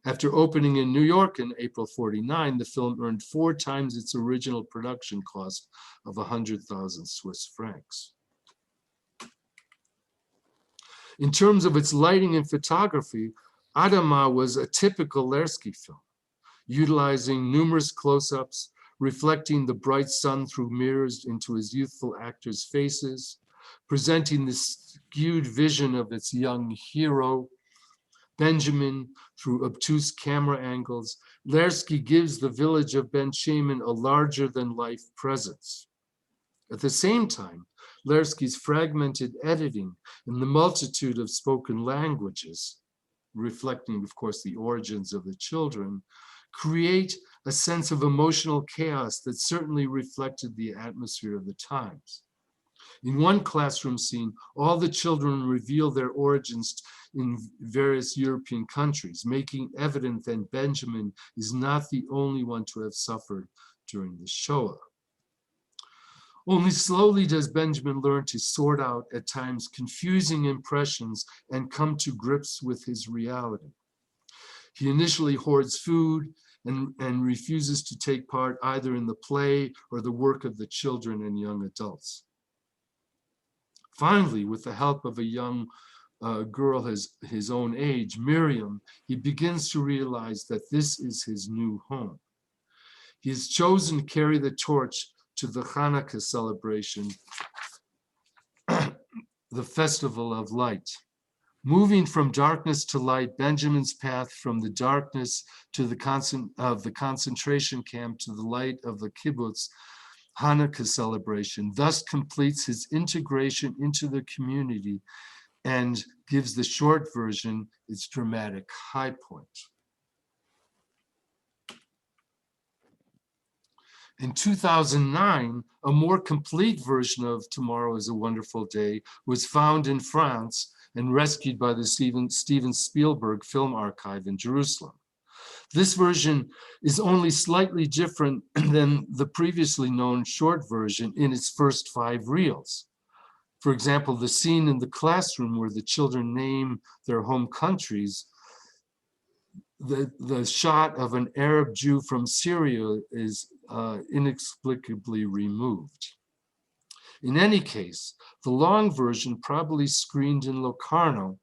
After opening in New York in April '49, the film earned 4 times its original production cost of 100,000 Swiss francs. In terms of its lighting and photography, Adama was a typical Lerski film, utilizing numerous close-ups, reflecting the bright sun through mirrors into his youthful actors' faces, presenting the skewed vision of its young hero, Benjamin, through obtuse camera angles. Lerski gives the village of Ben Shaman a larger-than-life presence. At the same time, Lerski's fragmented editing and the multitude of spoken languages, reflecting, of course, the origins of the children, create a sense of emotional chaos that certainly reflected the atmosphere of the times. In one classroom scene, all the children reveal their origins in various European countries, making evident that Benjamin is not the only one to have suffered during the Shoah. Only slowly does Benjamin learn to sort out, at times, confusing impressions and come to grips with his reality. He initially hoards food and refuses to take part either in the play or the work of the children and young adults. Finally, with the help of a young girl his own age, Miriam, he begins to realize that this is his new home. He is chosen to carry the torch to the Hanukkah celebration, the festival of light. Moving from darkness to light, Benjamin's path from the darkness to the concentration camp to the light of the kibbutz Hanukkah celebration thus completes his integration into the community and gives the short version its dramatic high point. In 2009, a more complete version of Tomorrow is a Wonderful Day was found in France and rescued by the Steven Spielberg Film Archive in Jerusalem. This version is only slightly different than the previously known short version in its first 5 reels. For example, the scene in the classroom where the children name their home countries, the shot of an Arab Jew from Syria is inexplicably removed. In any case, the long version, probably screened in Locarno,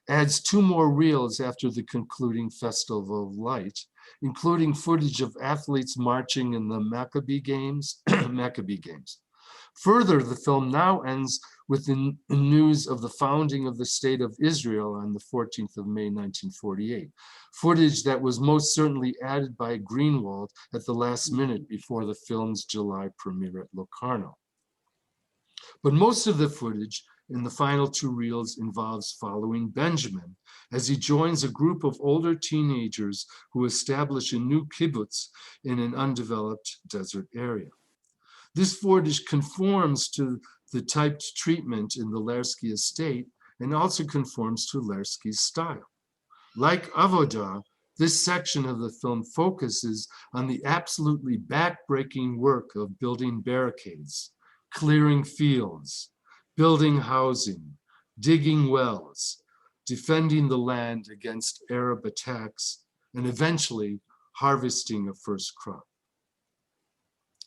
adds 2 more reels after the concluding Festival of Light, including footage of athletes marching in the Maccabee Games. Further, the film now ends with the news of the founding of the State of Israel on the 14th of May, 1948, footage that was most certainly added by Greenwald at the last minute before the film's July premiere at Locarno. But most of the footage in the final 2 reels involves following Benjamin as he joins a group of older teenagers who establish a new kibbutz in an undeveloped desert area. This footage conforms to the typed treatment in the Lerski estate and also conforms to Lerski's style. Like Avodah, this section of the film focuses on the absolutely backbreaking work of building barricades, clearing fields, building housing, digging wells, defending the land against Arab attacks, and eventually harvesting a first crop.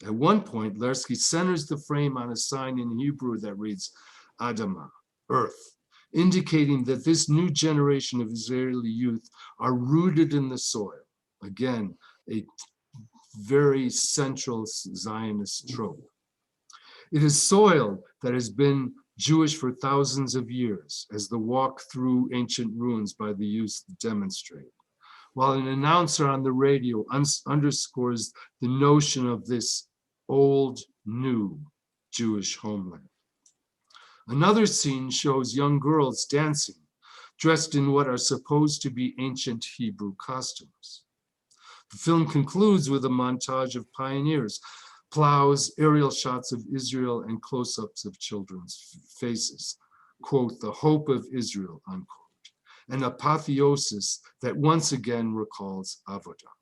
At one point, Lerski centers the frame on a sign in Hebrew that reads Adama, earth, indicating that this new generation of Israeli youth are rooted in the soil. Again, a very central Zionist trope. It is soil that has been Jewish for thousands of years, as the walk through ancient ruins by the youth demonstrate, while an announcer on the radio underscores the notion of this old, new Jewish homeland. Another scene shows young girls dancing. dressed in what are supposed to be ancient Hebrew costumes. The film concludes with a montage of pioneers, plows, aerial shots of Israel, and close-ups of children's faces. Quote, the hope of Israel, unquote. An apotheosis that once again recalls Avodah.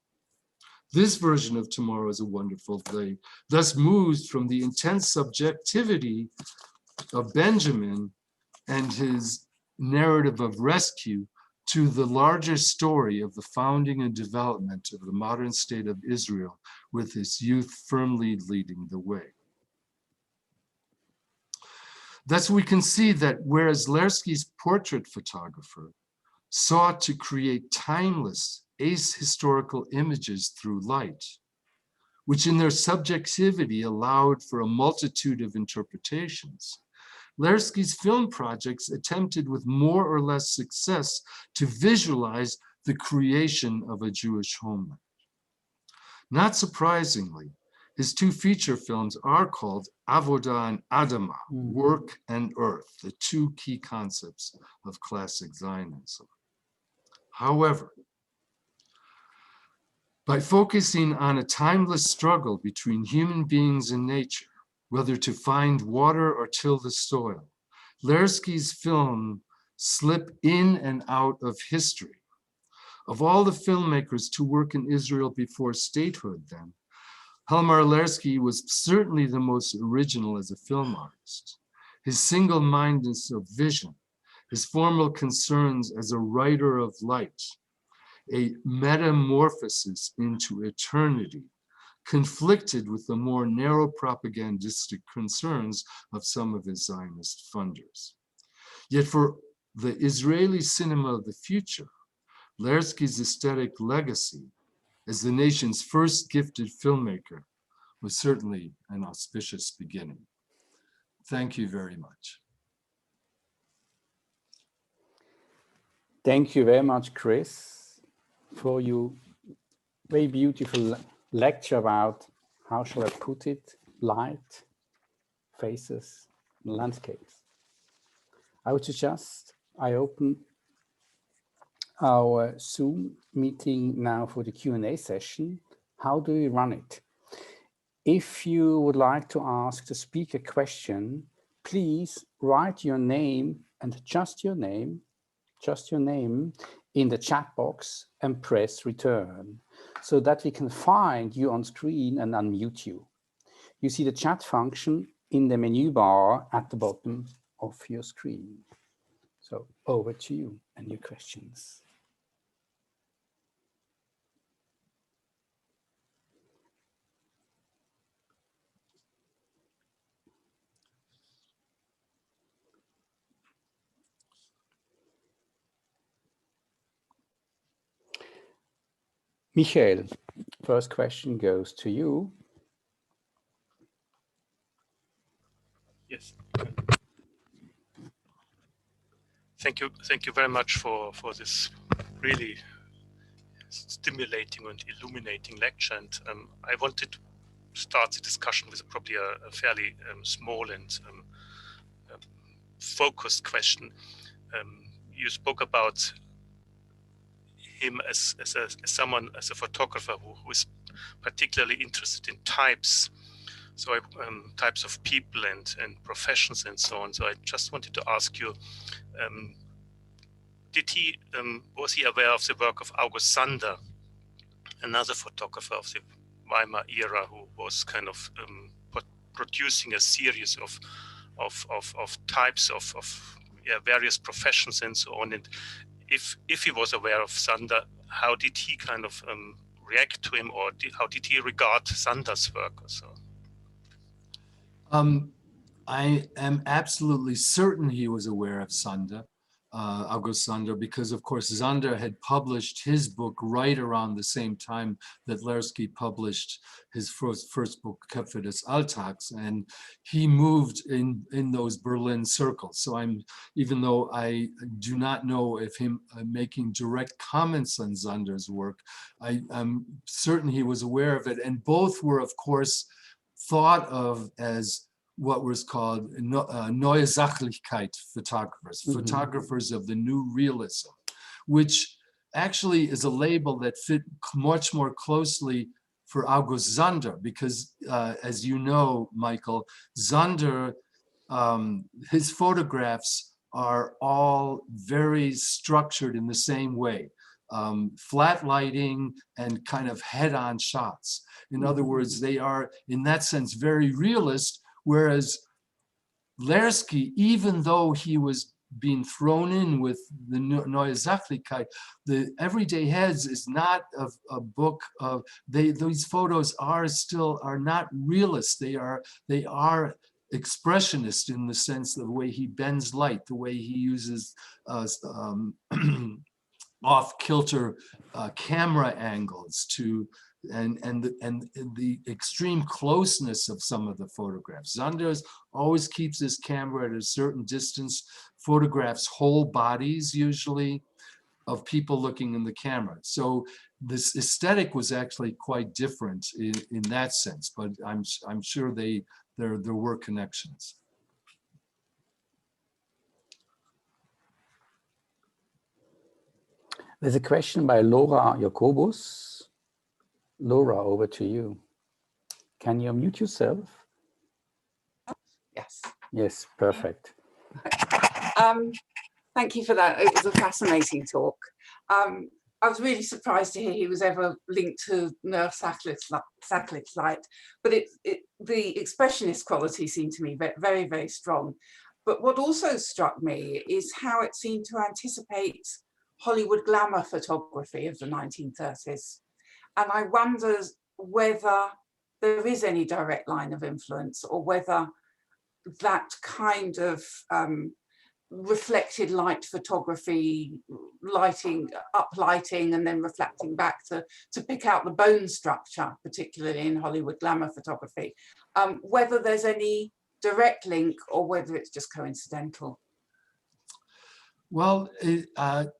This version of Tomorrow is a Wonderful Day thus moves from the intense subjectivity of Benjamin and his narrative of rescue to the larger story of the founding and development of the modern state of Israel, with its youth firmly leading the way. Thus, we can see that whereas Lerski's portrait photographer sought to create timeless ahistorical images through light, which in their subjectivity allowed for a multitude of interpretations, Lerski's film projects attempted with more or less success to visualize the creation of a Jewish homeland. Not surprisingly, his two feature films are called Avodah and Adamah, work and earth, the two key concepts of classic Zionism. However, by focusing on a timeless struggle between human beings and nature, whether to find water or till the soil, Lerski's film slip in and out of history. Of all the filmmakers to work in Israel before statehood then, Helmar Lerski was certainly the most original as a film artist. His single-mindedness of vision, his formal concerns as a writer of light, a metamorphosis into eternity, conflicted with the more narrow propagandistic concerns of some of his Zionist funders. Yet for the Israeli cinema of the future, Lerski's aesthetic legacy as the nation's first gifted filmmaker was certainly an auspicious beginning. Thank you very much. Thank you very much, Chris, for your very beautiful lecture about, how shall I put it, light, faces, and landscapes. I would suggest I open our Zoom meeting now for the Q&A session. How do we run it? If you would like to ask the speaker a question, please write your name and just your name in the chat box and press return so that we can find you on screen and unmute you. You see the chat function in the menu bar at the bottom of your screen. So over to you and your questions. Michael, first question goes to you. Yes. Thank you very much for this really stimulating and illuminating lecture. And I wanted to start the discussion with probably a fairly small and focused question. You spoke about him as a photographer who is particularly interested in types. So types of people and professions and so on. So I just wanted to ask you, was he aware of the work of August Sander, another photographer of the Weimar era, who was kind of producing a series of types of various professions and so on? And if he was aware of Sander, how did he kind of react to him, or how did he regard Sander's work or so? I am absolutely certain he was aware of Sander, August Sander, because of course Sander had published his book right around the same time that Lerski published his first book, Köpfe des Alltags, and he moved in those Berlin circles. So even though I do not know if him making direct comments on Sander's work, I'm certain he was aware of it, and both were of course thought of as what was called Neue Sachlichkeit photographers, photographers of the new realism, which actually is a label that fit much more closely for August Zander, because as you know, Michael, Zander, his photographs are all very structured in the same way. Flat lighting and kind of head-on shots. In other words, they are, in that sense, very realist, whereas Lerski, even though he was being thrown in with the Neue Sachlichkeit, the Everyday Heads is not a book of, these photos are not realist. They are expressionist in the sense of the way he bends light, the way he uses off-kilter camera angles and the extreme closeness of some of the photographs. Zander always keeps his camera at a certain distance, photographs whole bodies usually of people looking in the camera. So this aesthetic was actually quite different in that sense, but I'm sure there were connections. There's a question by Laura Jacobus. Laura, over to you. Can you unmute yourself? Yes. Yes, perfect. Thank you for that. It was a fascinating talk. I was really surprised to hear he was ever linked to Neue Sachlichkeit, but the expressionist quality seemed to me very, very strong. But what also struck me is how it seemed to anticipate Hollywood glamour photography of the 1930s. And I wonder whether there is any direct line of influence, or whether that kind of reflected light photography, uplighting and then reflecting back to pick out the bone structure, particularly in Hollywood glamour photography, whether there's any direct link or whether it's just coincidental. Well,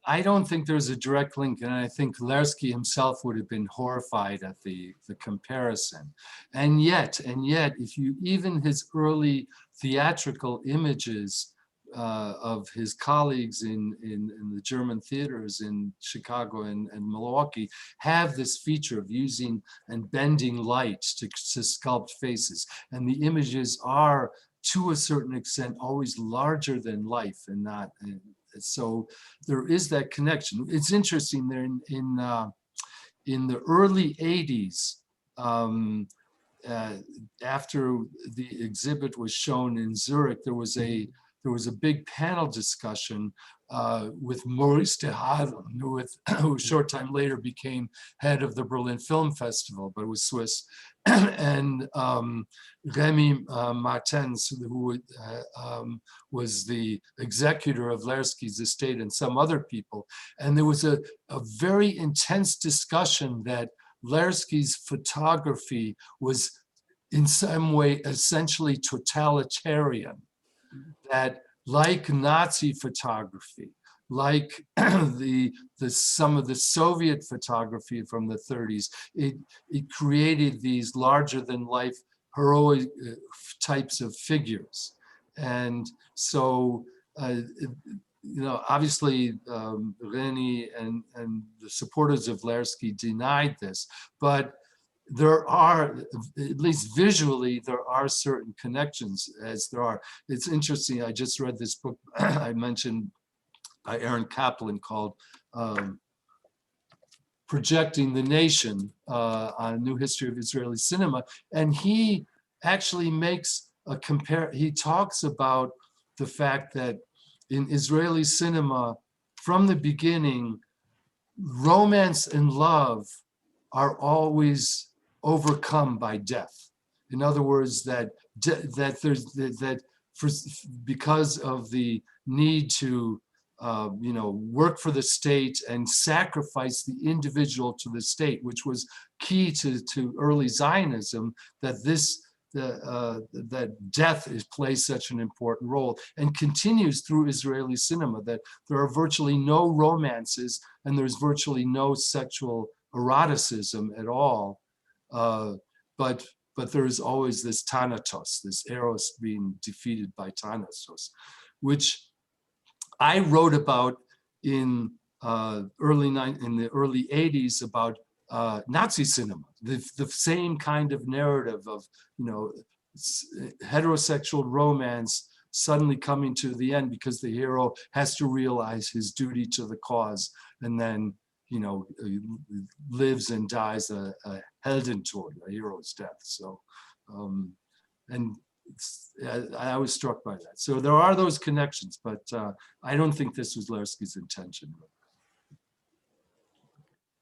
I don't think there's a direct link, and I think Lerski himself would have been horrified at the comparison. And yet, if you, even his early theatrical images of his colleagues in the German theaters in Chicago and Milwaukee have this feature of using and bending light to sculpt faces. And the images are, to a certain extent, always larger than life and not. So there is that connection. It's interesting there in the early 80s, after the exhibit was shown in Zurich, there was a big panel discussion with Maurice de Havilland, who a short time later became head of the Berlin Film Festival, but was Swiss, and Remy Martens, who was the executor of Lerski's estate, and some other people. And there was a very intense discussion that Lerski's photography was in some way essentially totalitarian, that like Nazi photography, like some of the Soviet photography from the 30s, it created these larger than life heroic types of figures. And so, obviously Reni and the supporters of Lerski denied this, but there are, at least visually, there are certain connections, as there are. It's interesting, I just read this book I mentioned by Aaron Kaplan called Projecting the Nation, on a new history of Israeli cinema. And he actually makes a he talks about the fact that in Israeli cinema, from the beginning, romance and love are always overcome by death. In other words, because of the need to work for the state and sacrifice the individual to the state, which was key to early Zionism, that death plays such an important role, and continues through Israeli cinema, that there are virtually no romances and there's virtually no sexual eroticism at all. But but there is always this Thanatos, this Eros being defeated by Thanatos, which I wrote about in the early 80s about Nazi cinema, the same kind of narrative of, you know, heterosexual romance suddenly coming to the end because the hero has to realize his duty to the cause, and then, you know, lives and dies a Heldentod, a hero's death. So, and I was struck by that. So there are those connections, but I don't think this was Lerski's intention.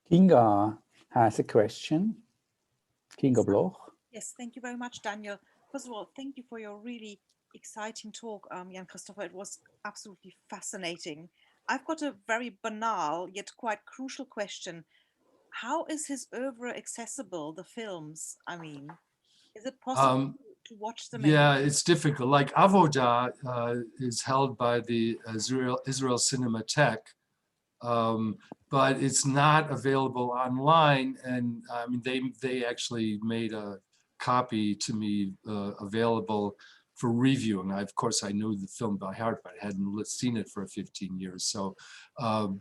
Kinga has a question. Kinga Bloch. Yes, thank you very much, Daniel. First of all, thank you for your really exciting talk, Jan Christopher. It was absolutely fascinating. I've got a very banal yet quite crucial question. How is his oeuvre accessible, the films? I mean, is it possible to watch them? Yeah, it's difficult. Like Avodah is held by the Israel Cinematheque, but it's not available online. And I mean, they actually made a copy to me available for reviewing. Of course, I knew the film by heart, but I hadn't seen it for 15 years. So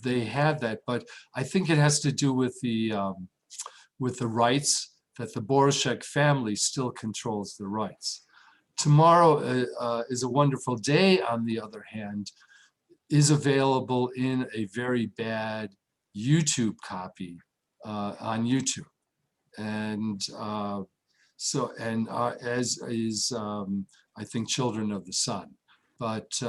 they had that, but I think it has to do with the rights, that the Borshek family still controls the rights. Tomorrow is a Wonderful Day, on the other hand, is available in a very bad YouTube copy on YouTube. And as is, I think, Children of the Sun. But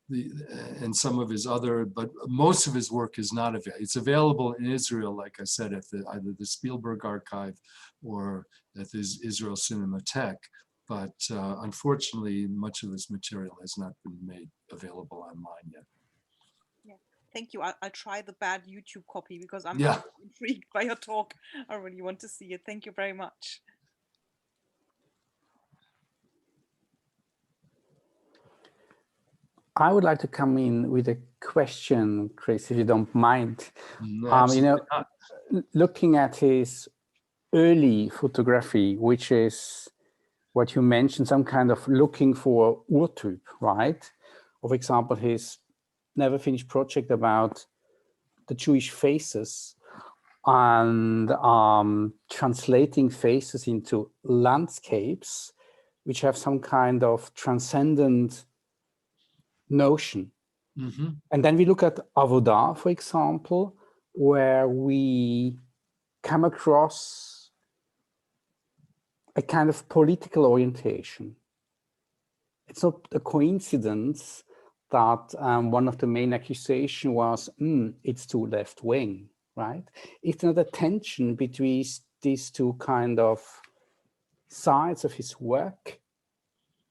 and some of his other, but most of his work is not available. It's available in Israel, like I said, at either the Spielberg Archive or at the Israel Cinematheque. But unfortunately, much of this material has not been made available online yet. Yeah, thank you. I'll try the bad YouTube copy because I'm intrigued by your talk. I really want to see it. Thank you very much. I would like to come in with a question, Chris, if you don't mind. No, you know, looking at his early photography, which is what you mentioned, some kind of looking for Urtyp, right? For example, his never finished project about the Jewish faces and translating faces into landscapes, which have some kind of transcendent notion. Mm-hmm. And then we look at Avodah, for example, where we come across a kind of political orientation. It's not a coincidence that one of the main accusations was, it's too left wing, right? It's not a tension between these two kind of sides of his work.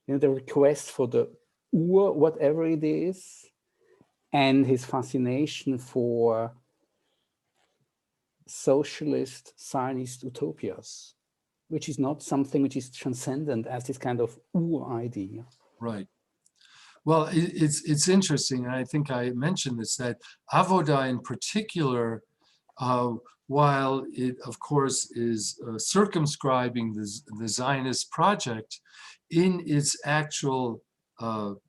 You know, the request for the whatever it is, and his fascination for socialist Zionist utopias, which is not something which is transcendent as this kind of idea. Right. Well, it's interesting, and I think I mentioned this, that Avodah in particular, while it of course is circumscribing the Zionist project, in its actual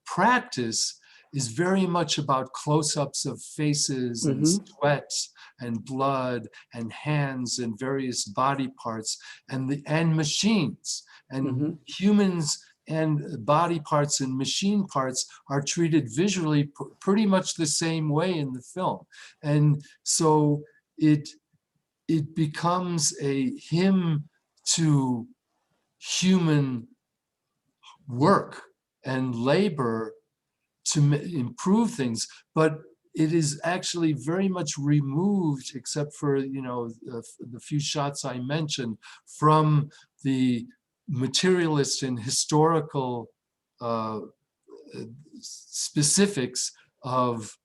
practice is very much about close-ups of faces and sweat and blood and hands and various body parts and machines, and humans and body parts and machine parts are treated visually pretty much the same way in the film. And so it becomes a hymn to human work and labor to improve things, but it is actually very much removed, except for, you know, the few shots I mentioned, from the materialist and historical specifics of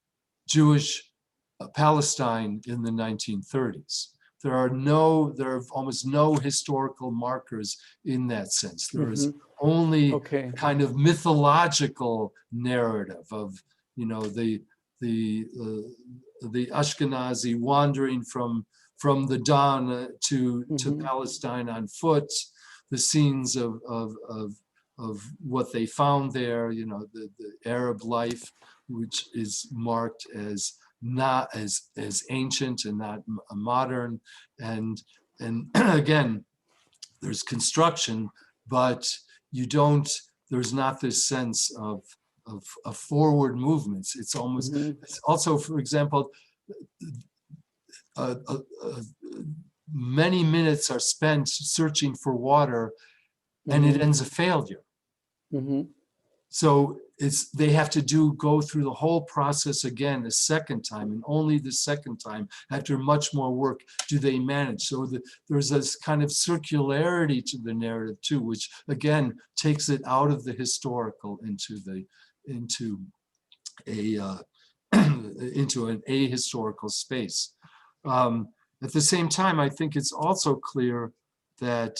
Jewish Palestine in the 1930s. There are almost no historical markers in that sense. There is only kind of mythological narrative of, you know, the Ashkenazi wandering from the Don to Palestine on foot, scenes of what they found there, you know, the Arab life, which is marked as not as ancient and not modern, and again, there's construction, but you don't. There's not this sense of forward movements. It's almost. It's also, for example, many minutes are spent searching for water, and it ends a failure. So they have to go through the whole process again a second time, and only the second time, after much more work, do they manage. So there's this kind of circularity to the narrative too, which again takes it out of the historical into an ahistorical space. At the same time, I think it's also clear that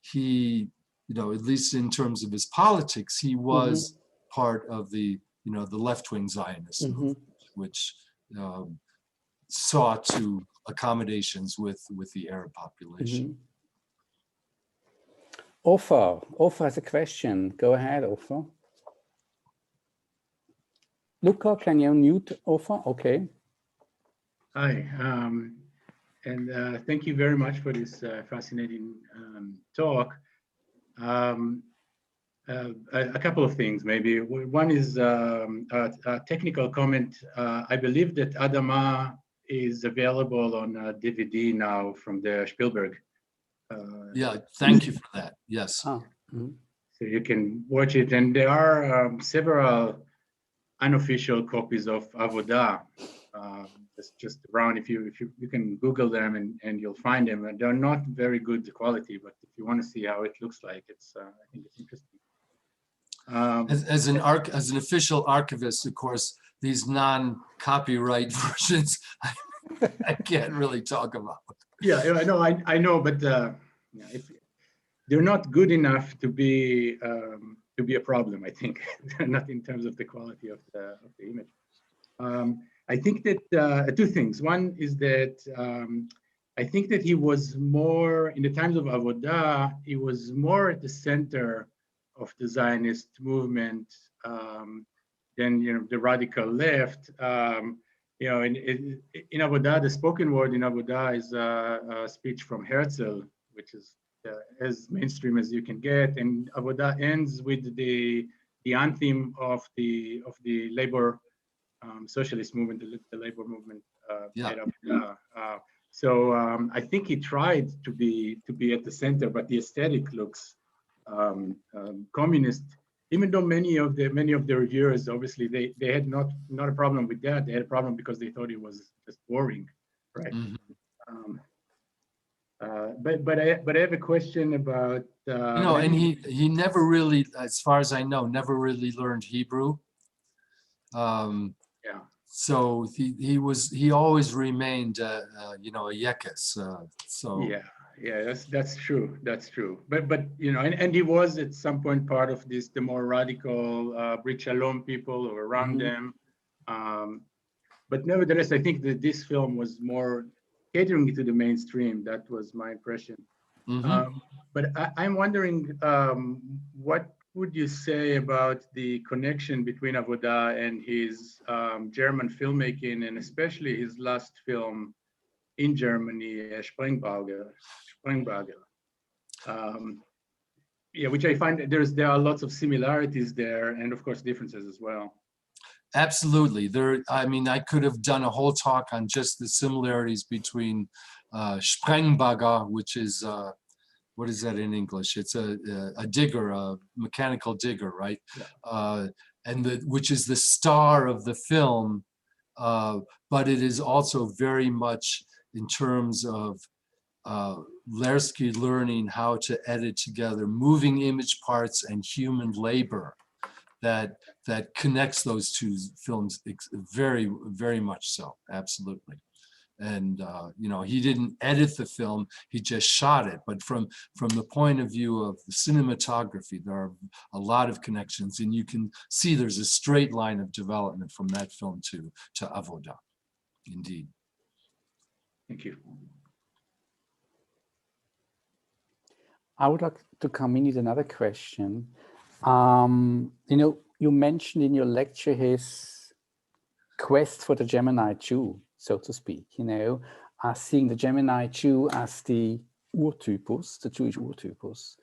he, you know, at least in terms of his politics, he was part of the, you know, the left-wing Zionist movement, which sought to accommodations with the Arab population. Ofer has a question. Go ahead, Ofer. Luca, can you unmute Ofer? Okay. Hi, and thank you very much for this fascinating talk. A couple of things, maybe. One is a technical comment. I believe that Adama is available on DVD now from the Spielberg. Yeah, thank you for that. Yes. Oh. So you can watch it, and there are several unofficial copies of Avodah. Just around. If you can Google them and you'll find them. And they're not very good quality, but if you want to see how it looks like, it's I think it's interesting. As an official archivist, of course, these non-copyright versions I can't really talk about. Yeah, I know, but if they're not good enough to be a problem, I think, not in terms of the quality of the image. I think that two things. One is that I think that he was more, in the times of Avodah, he was more at the center of the Zionist movement than, you know, the radical left. You know, in Avodah, the spoken word in Avodah is a speech from Herzl, which is as mainstream as you can get, and Avodah ends with the anthem of the labor socialist movement, the labor movement. So I think he tried to be at the center, but the aesthetic looks communist. Even though many of the reviewers, obviously, they had not a problem with that. They had a problem because they thought it was just boring, right? But I have a question about. You know, and he never really, as far as I know, never really learned Hebrew. Yeah. So he always remained, you know, a yekes. So yeah, that's true. That's true. But you know, and he was at some point part of the more radical Brit Shalom people or around them. But nevertheless, I think that this film was more catering to the mainstream. That was my impression. But I'm wondering, what would you say about the connection between Avodah and his German filmmaking, and especially his last film in Germany, Sprengbarger? Yeah, which I find there are lots of similarities there, and of course differences as well. Absolutely. I mean, I could have done a whole talk on just the similarities between Sprengbarger, which is what is that in English? It's a digger, a mechanical digger, right? Yeah. Which is the star of the film, but it is also very much in terms of Lerski learning how to edit together moving image parts and human labor that connects those two films very, very much so, absolutely. And you know, he didn't edit the film, he just shot it. But from the point of view of the cinematography, there are a lot of connections, and you can see there's a straight line of development from that film to Avodah, indeed. Thank you. I would like to come in with another question. You mentioned in your lecture his quest for the Gemini Jew, so to speak, as seeing the Gemini Jew as the Urtypus, the Jewish Urtypus.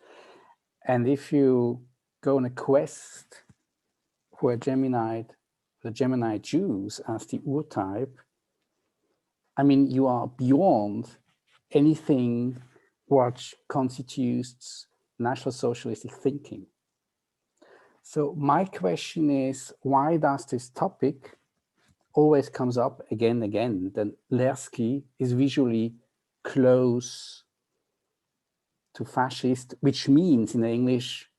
And if you go on a quest for the Gemini Jews as the Urtype, I mean, you are beyond anything what constitutes National Socialistic thinking. So my question is, why does this topic always comes up again and again? That Lerski is visually close to fascist, which means in the English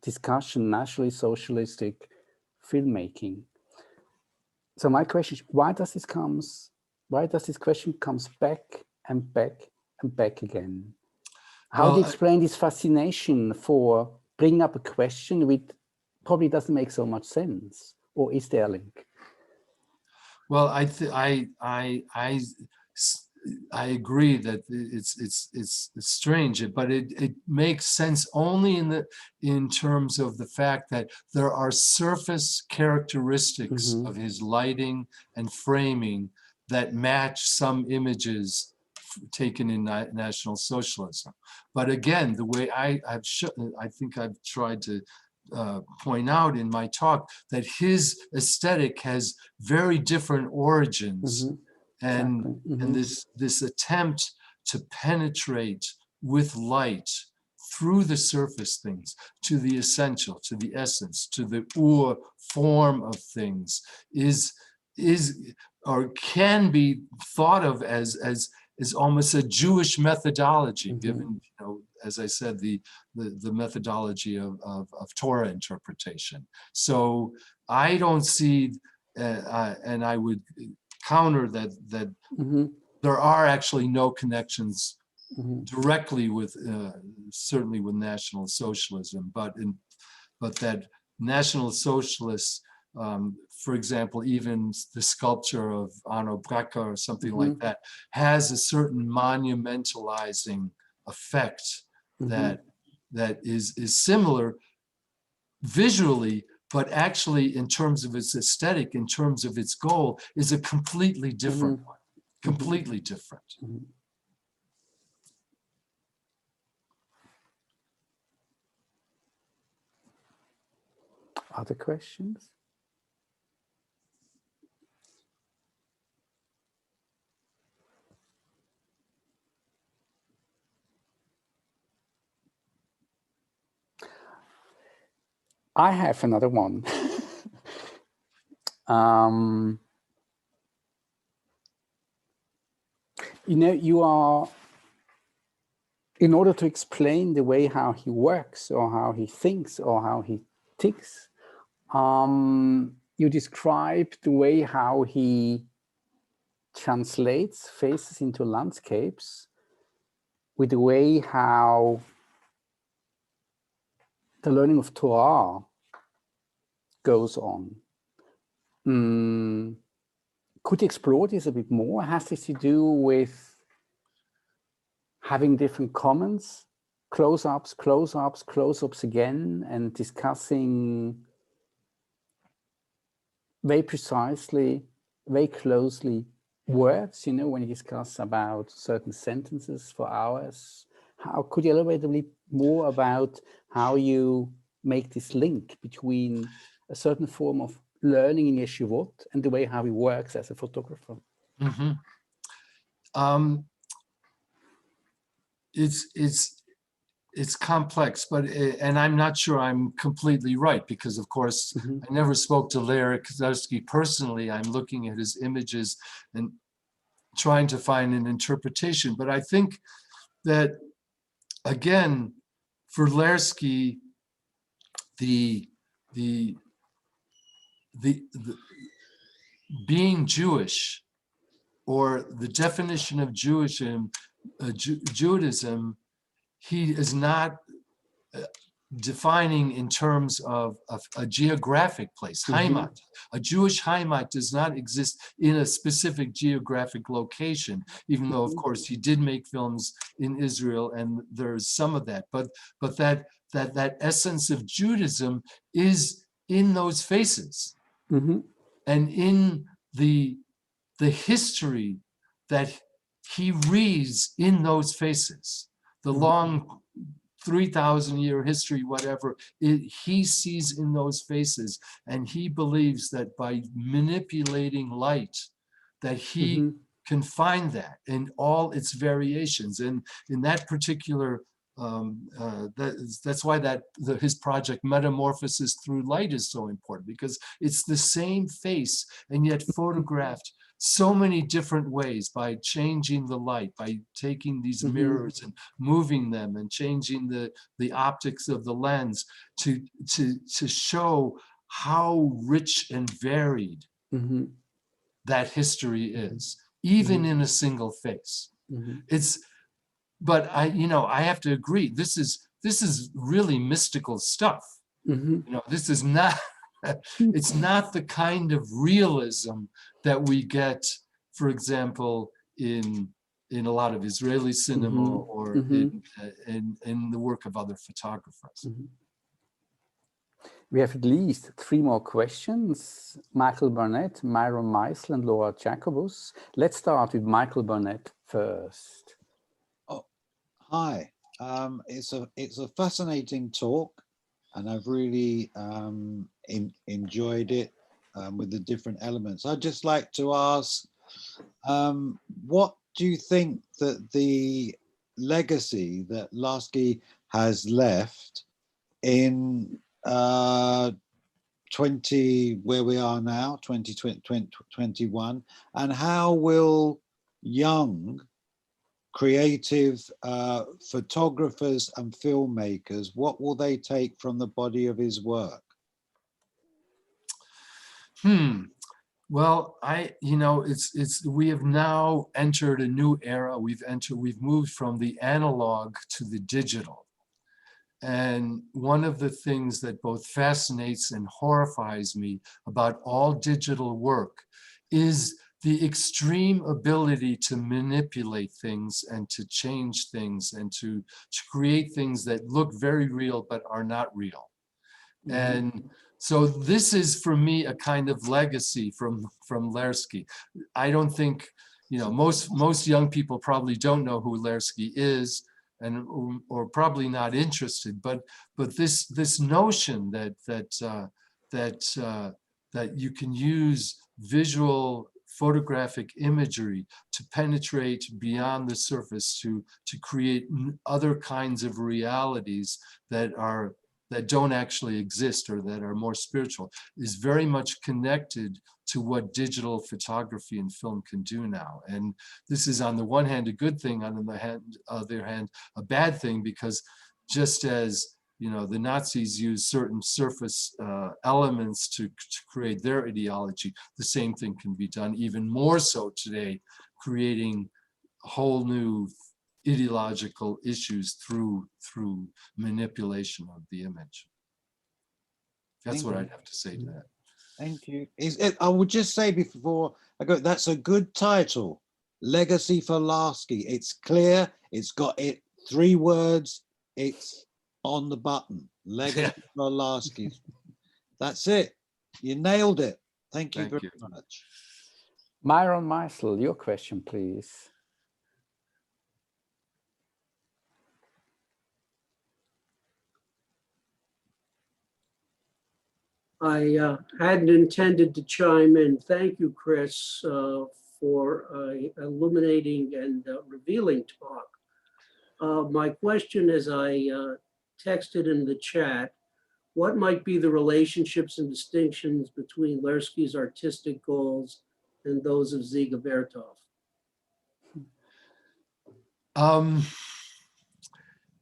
discussion, nationally socialistic filmmaking. So my question is, why does this question comes back and back and back again? How do you explain this fascination for bringing up a question which probably doesn't make so much sense, or is there a link? Well, I agree that it's strange, but it makes sense only in terms of the fact that there are surface characteristics of his lighting and framing that match some images taken in National Socialism. But again, the way I think I've tried to point out in my talk, that his aesthetic has very different origins. And this attempt to penetrate with light through the surface things to the essential, to the essence, to the form of things is or can be thought of as almost a Jewish methodology, given, as I said, the methodology of Torah interpretation. So I don't see, and I would counter that there are actually no connections directly with certainly with National Socialism, but that National Socialists, for example, even the sculpture of Arno Brecker or something like that, has a certain monumentalizing effect that is similar visually, but actually in terms of its aesthetic, in terms of its goal, is a completely different one, completely different. Other questions? I have another one. You are, in order to explain the way how he works or how he thinks or how he ticks, you describe the way how he translates faces into landscapes with the way how the learning of Torah goes on. Could you explore this a bit more? Has this to do with having different comments, close-ups, close-ups, close-ups again, and discussing very precisely, very closely words, when you discuss about certain sentences for hours? How could you elaborate a bit more about how you make this link between a certain form of learning in yeshivot and the way how he works as a photographer? It's complex, but and I'm not sure I'm completely right, because of course I never spoke to Lerski personally. I'm looking at his images and trying to find an interpretation. But I think that, again, for Lerski, the being Jewish, or the definition of Judaism, he is not defining in terms of a geographic place, Heimat. A Jewish Heimat does not exist in a specific geographic location, even though, of course, he did make films in Israel, and there's some of that. But that essence of Judaism is in those faces, and in the history that he reads in those faces, the long 3,000-year history, whatever, he sees in those faces. And he believes that by manipulating light, that he can find that in all its variations. And in that particular, that's why his project Metamorphosis Through Light is so important, because it's the same face and yet photographed so many different ways by changing the light, by taking these mirrors and moving them and changing the optics of the lens to show how rich and varied that history is, even in a single face. But I have to agree, this is really mystical stuff. This is not, it's not the kind of realism that we get, for example, in a lot of Israeli cinema or in the work of other photographers. We have at least 3 more questions. Michael Burnett, Myron Meisel, and Laura Jacobus. Let's start with Michael Burnett first. Oh, hi. It's a fascinating talk, and I've really enjoyed it with the different elements. I'd just like to ask, what do you think that the legacy that Lerski has left in 20, where we are now, 2021, and how will young creative photographers and filmmakers, what will they take from the body of his work? Well, we have now entered a new era. We've moved from the analog to the digital. And one of the things that both fascinates and horrifies me about all digital work is the extreme ability to manipulate things and to change things and to create things that look very real but are not real. And so this is, for me, a kind of legacy from Lerski. I don't think, most young people probably don't know who Lerski is, and or probably not interested. But this notion that you can use visual photographic imagery to penetrate beyond the surface to create other kinds of realities that don't actually exist or that are more spiritual is very much connected to what digital photography and film can do now. And this is, on the one hand, a good thing, on the other hand, a bad thing, because just as the Nazis used certain surface elements to create their ideology, the same thing can be done even more so today, creating whole new ideological issues through manipulation of the image. That's what I'd have to say to that. Thank you. I would just say before I go, that's a good title, Legacy for Lerski. It's clear, it's got 3 words, it's on the button, Legacy for Lerski. That's it. You nailed it. Thank you very much. Myron Meisel, your question, please. I hadn't intended to chime in. Thank you, Chris, for illuminating and revealing talk. My question, as I texted in the chat, what might be the relationships and distinctions between Lerski's artistic goals and those of Dziga Vertov?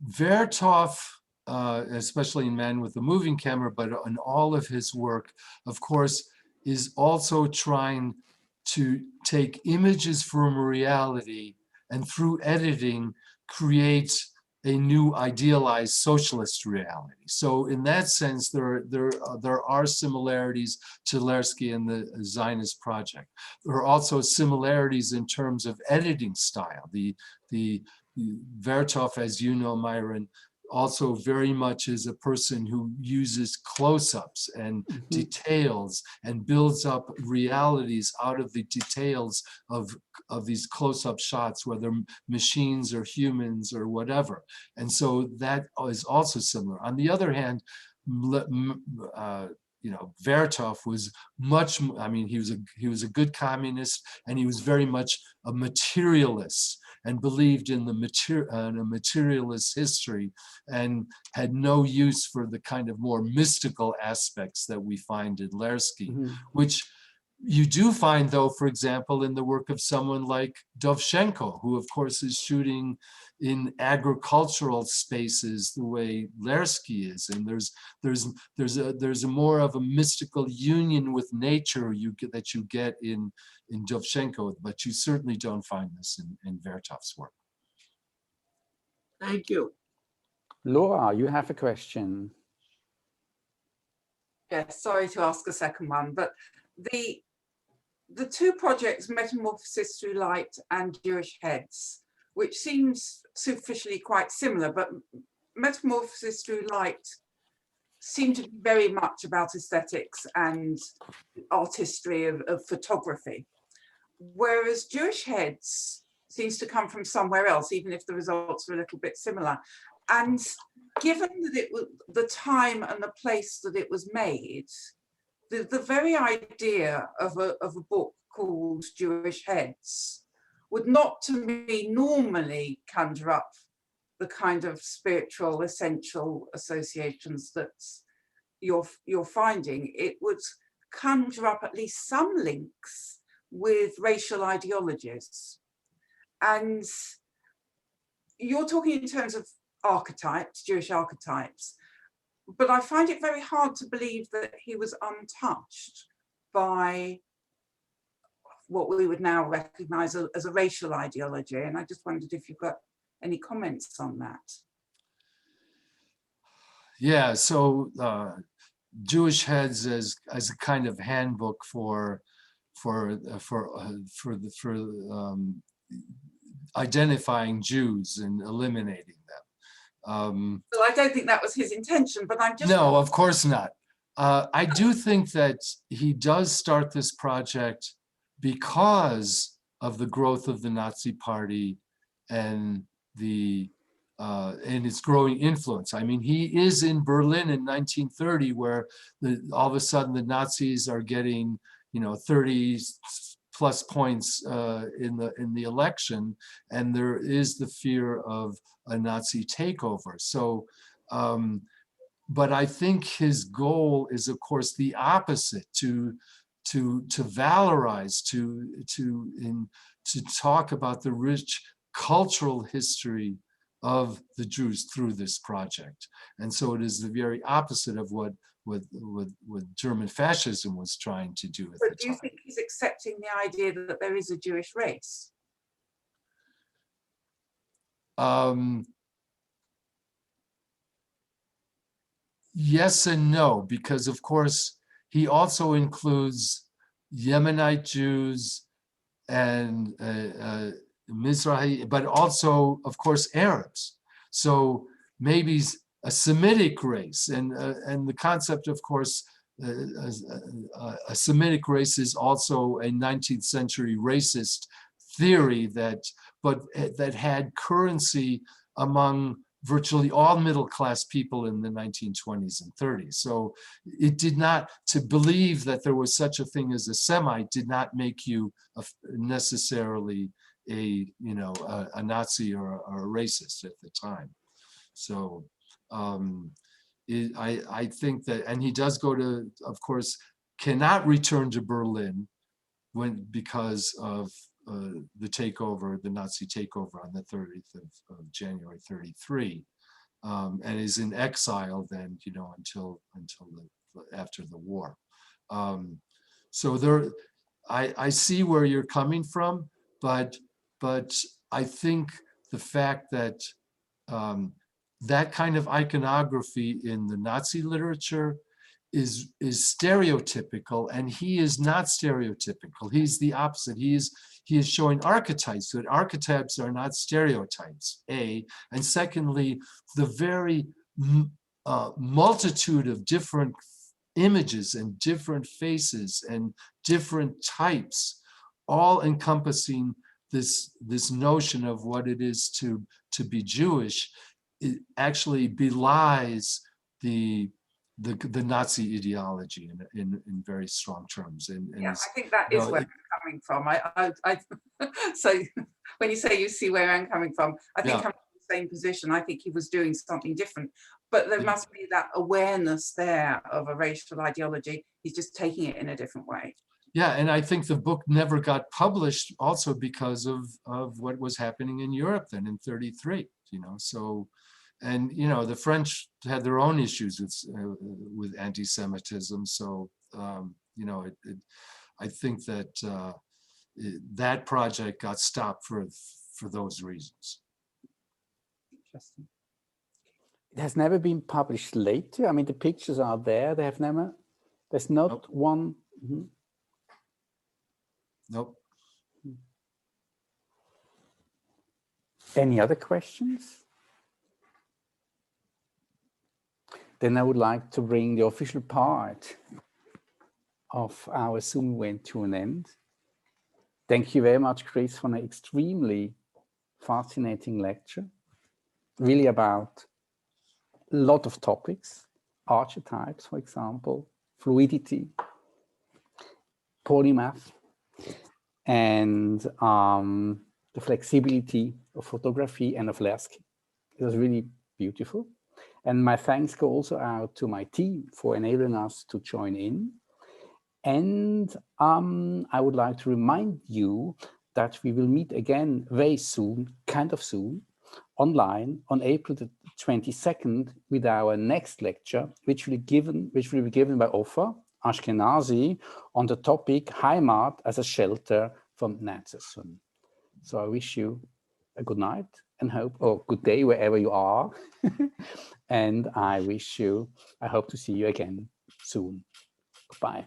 Vertov, especially in Man with the Moving Camera, but in all of his work, of course, is also trying to take images from reality and through editing create a new idealized socialist reality. So in that sense, there are similarities to Lerski and the Zionist project. There are also similarities in terms of editing style. The Vertov, as you know, Myron, also very much is a person who uses close-ups and details and builds up realities out of the details of these close-up shots, whether machines or humans or whatever. And so that is also similar. On the other hand, Vertov was much, I mean, he was a good communist, and he was very much a materialist and believed in a materialist history, and had no use for the kind of more mystical aspects that we find in Lerski, which you do find, though, for example, in the work of someone like Dovzhenko, who of course is shooting in agricultural spaces the way Lerski is, and there's a more of a mystical union with nature that you get in Dovzhenko, but you certainly don't find this in Vertov's work. Thank you. Laura, you have a question. Yes, sorry to ask a second one, but the two projects, Metamorphosis Through Light and Jewish Heads, which seems superficially quite similar, but Metamorphosis Through Light seemed to be very much about aesthetics and artistry of photography, whereas Jewish Heads seems to come from somewhere else, even if the results are a little bit similar. And given that it was the time and the place that it was made, the very idea of a book called Jewish Heads would not, to me, normally conjure up the kind of spiritual essential associations that you're finding. It would conjure up at least some links with racial ideologies. And you're talking in terms of archetypes, Jewish archetypes, but I find it very hard to believe that he was untouched by what we would now recognize as a racial ideology. And I just wondered if you've got any comments on that. Yeah, so Jewish Heads as a kind of handbook for identifying Jews and eliminating them. Well, I don't think that was his intention, but I'm just... No, of course not. I do think that he does start this project because of the growth of the Nazi Party and its growing influence. I mean, he is in Berlin in 1930, where all of a sudden the Nazis are getting, 30 plus points in the election, and there is the fear of a Nazi takeover. So, but I think his goal is, of course, the opposite: to valorize, to talk about the rich cultural history of the Jews through this project. And so it is the very opposite of what German fascism was trying to do at the time. But do you think he's accepting the idea that there is a Jewish race? Yes and no, because of course he also includes Yemenite Jews and Mizrahi, but also, of course, Arabs. So maybe a Semitic race, and the concept, of course, a Semitic race is also a 19th century racist theory that had currency among virtually all middle-class people in the 1920s and 30s. So it did not, to believe that there was such a thing as a Semite did not make you necessarily a Nazi or a racist at the time. So I think that, and he does go to, of course, cannot return to Berlin because of the takeover, the Nazi takeover on the 30th of January 33, and is in exile then, until after the war. So there, I see where you're coming from, but I think the fact that that kind of iconography in the Nazi literature is stereotypical, and he is not stereotypical. He's the opposite. He is showing archetypes, but archetypes are not stereotypes, A. And secondly, the very multitude of different images and different faces and different types, all encompassing this notion of what it is to be Jewish, it actually belies the Nazi ideology in very strong terms. And yeah, I think that is where I'm coming from. So when you say you see where I'm coming from, I think I'm in the same position. I think he was doing something different, but there must be that awareness there of a racial ideology. He's just taking it in a different way. Yeah, and I think the book never got published also because of what was happening in Europe then in '33, you know, so, and, you know, the French had their own issues with anti-Semitism. So, you know, I think that that project got stopped for those reasons. Interesting. It has never been published later. I mean, the pictures are there. They have never, there's not Nope. one. Nope. Any other questions? Then I would like to bring the official part of our Zoom event to an end. Thank you very much, Chris, for an extremely fascinating lecture, really about a lot of topics, archetypes, for example, fluidity, polymath, and the flexibility of photography and of Lerski. It was really beautiful. And my thanks go also out to my team for enabling us to join in. And I would like to remind you that we will meet again very soon, kind of soon, online on April the 22nd with our next lecture, which will be given by Ofer Ashkenazi on the topic Heimat as a shelter from Nazism. So I wish you a good night and hope, or good day wherever you are. And I hope to see you again soon. Goodbye.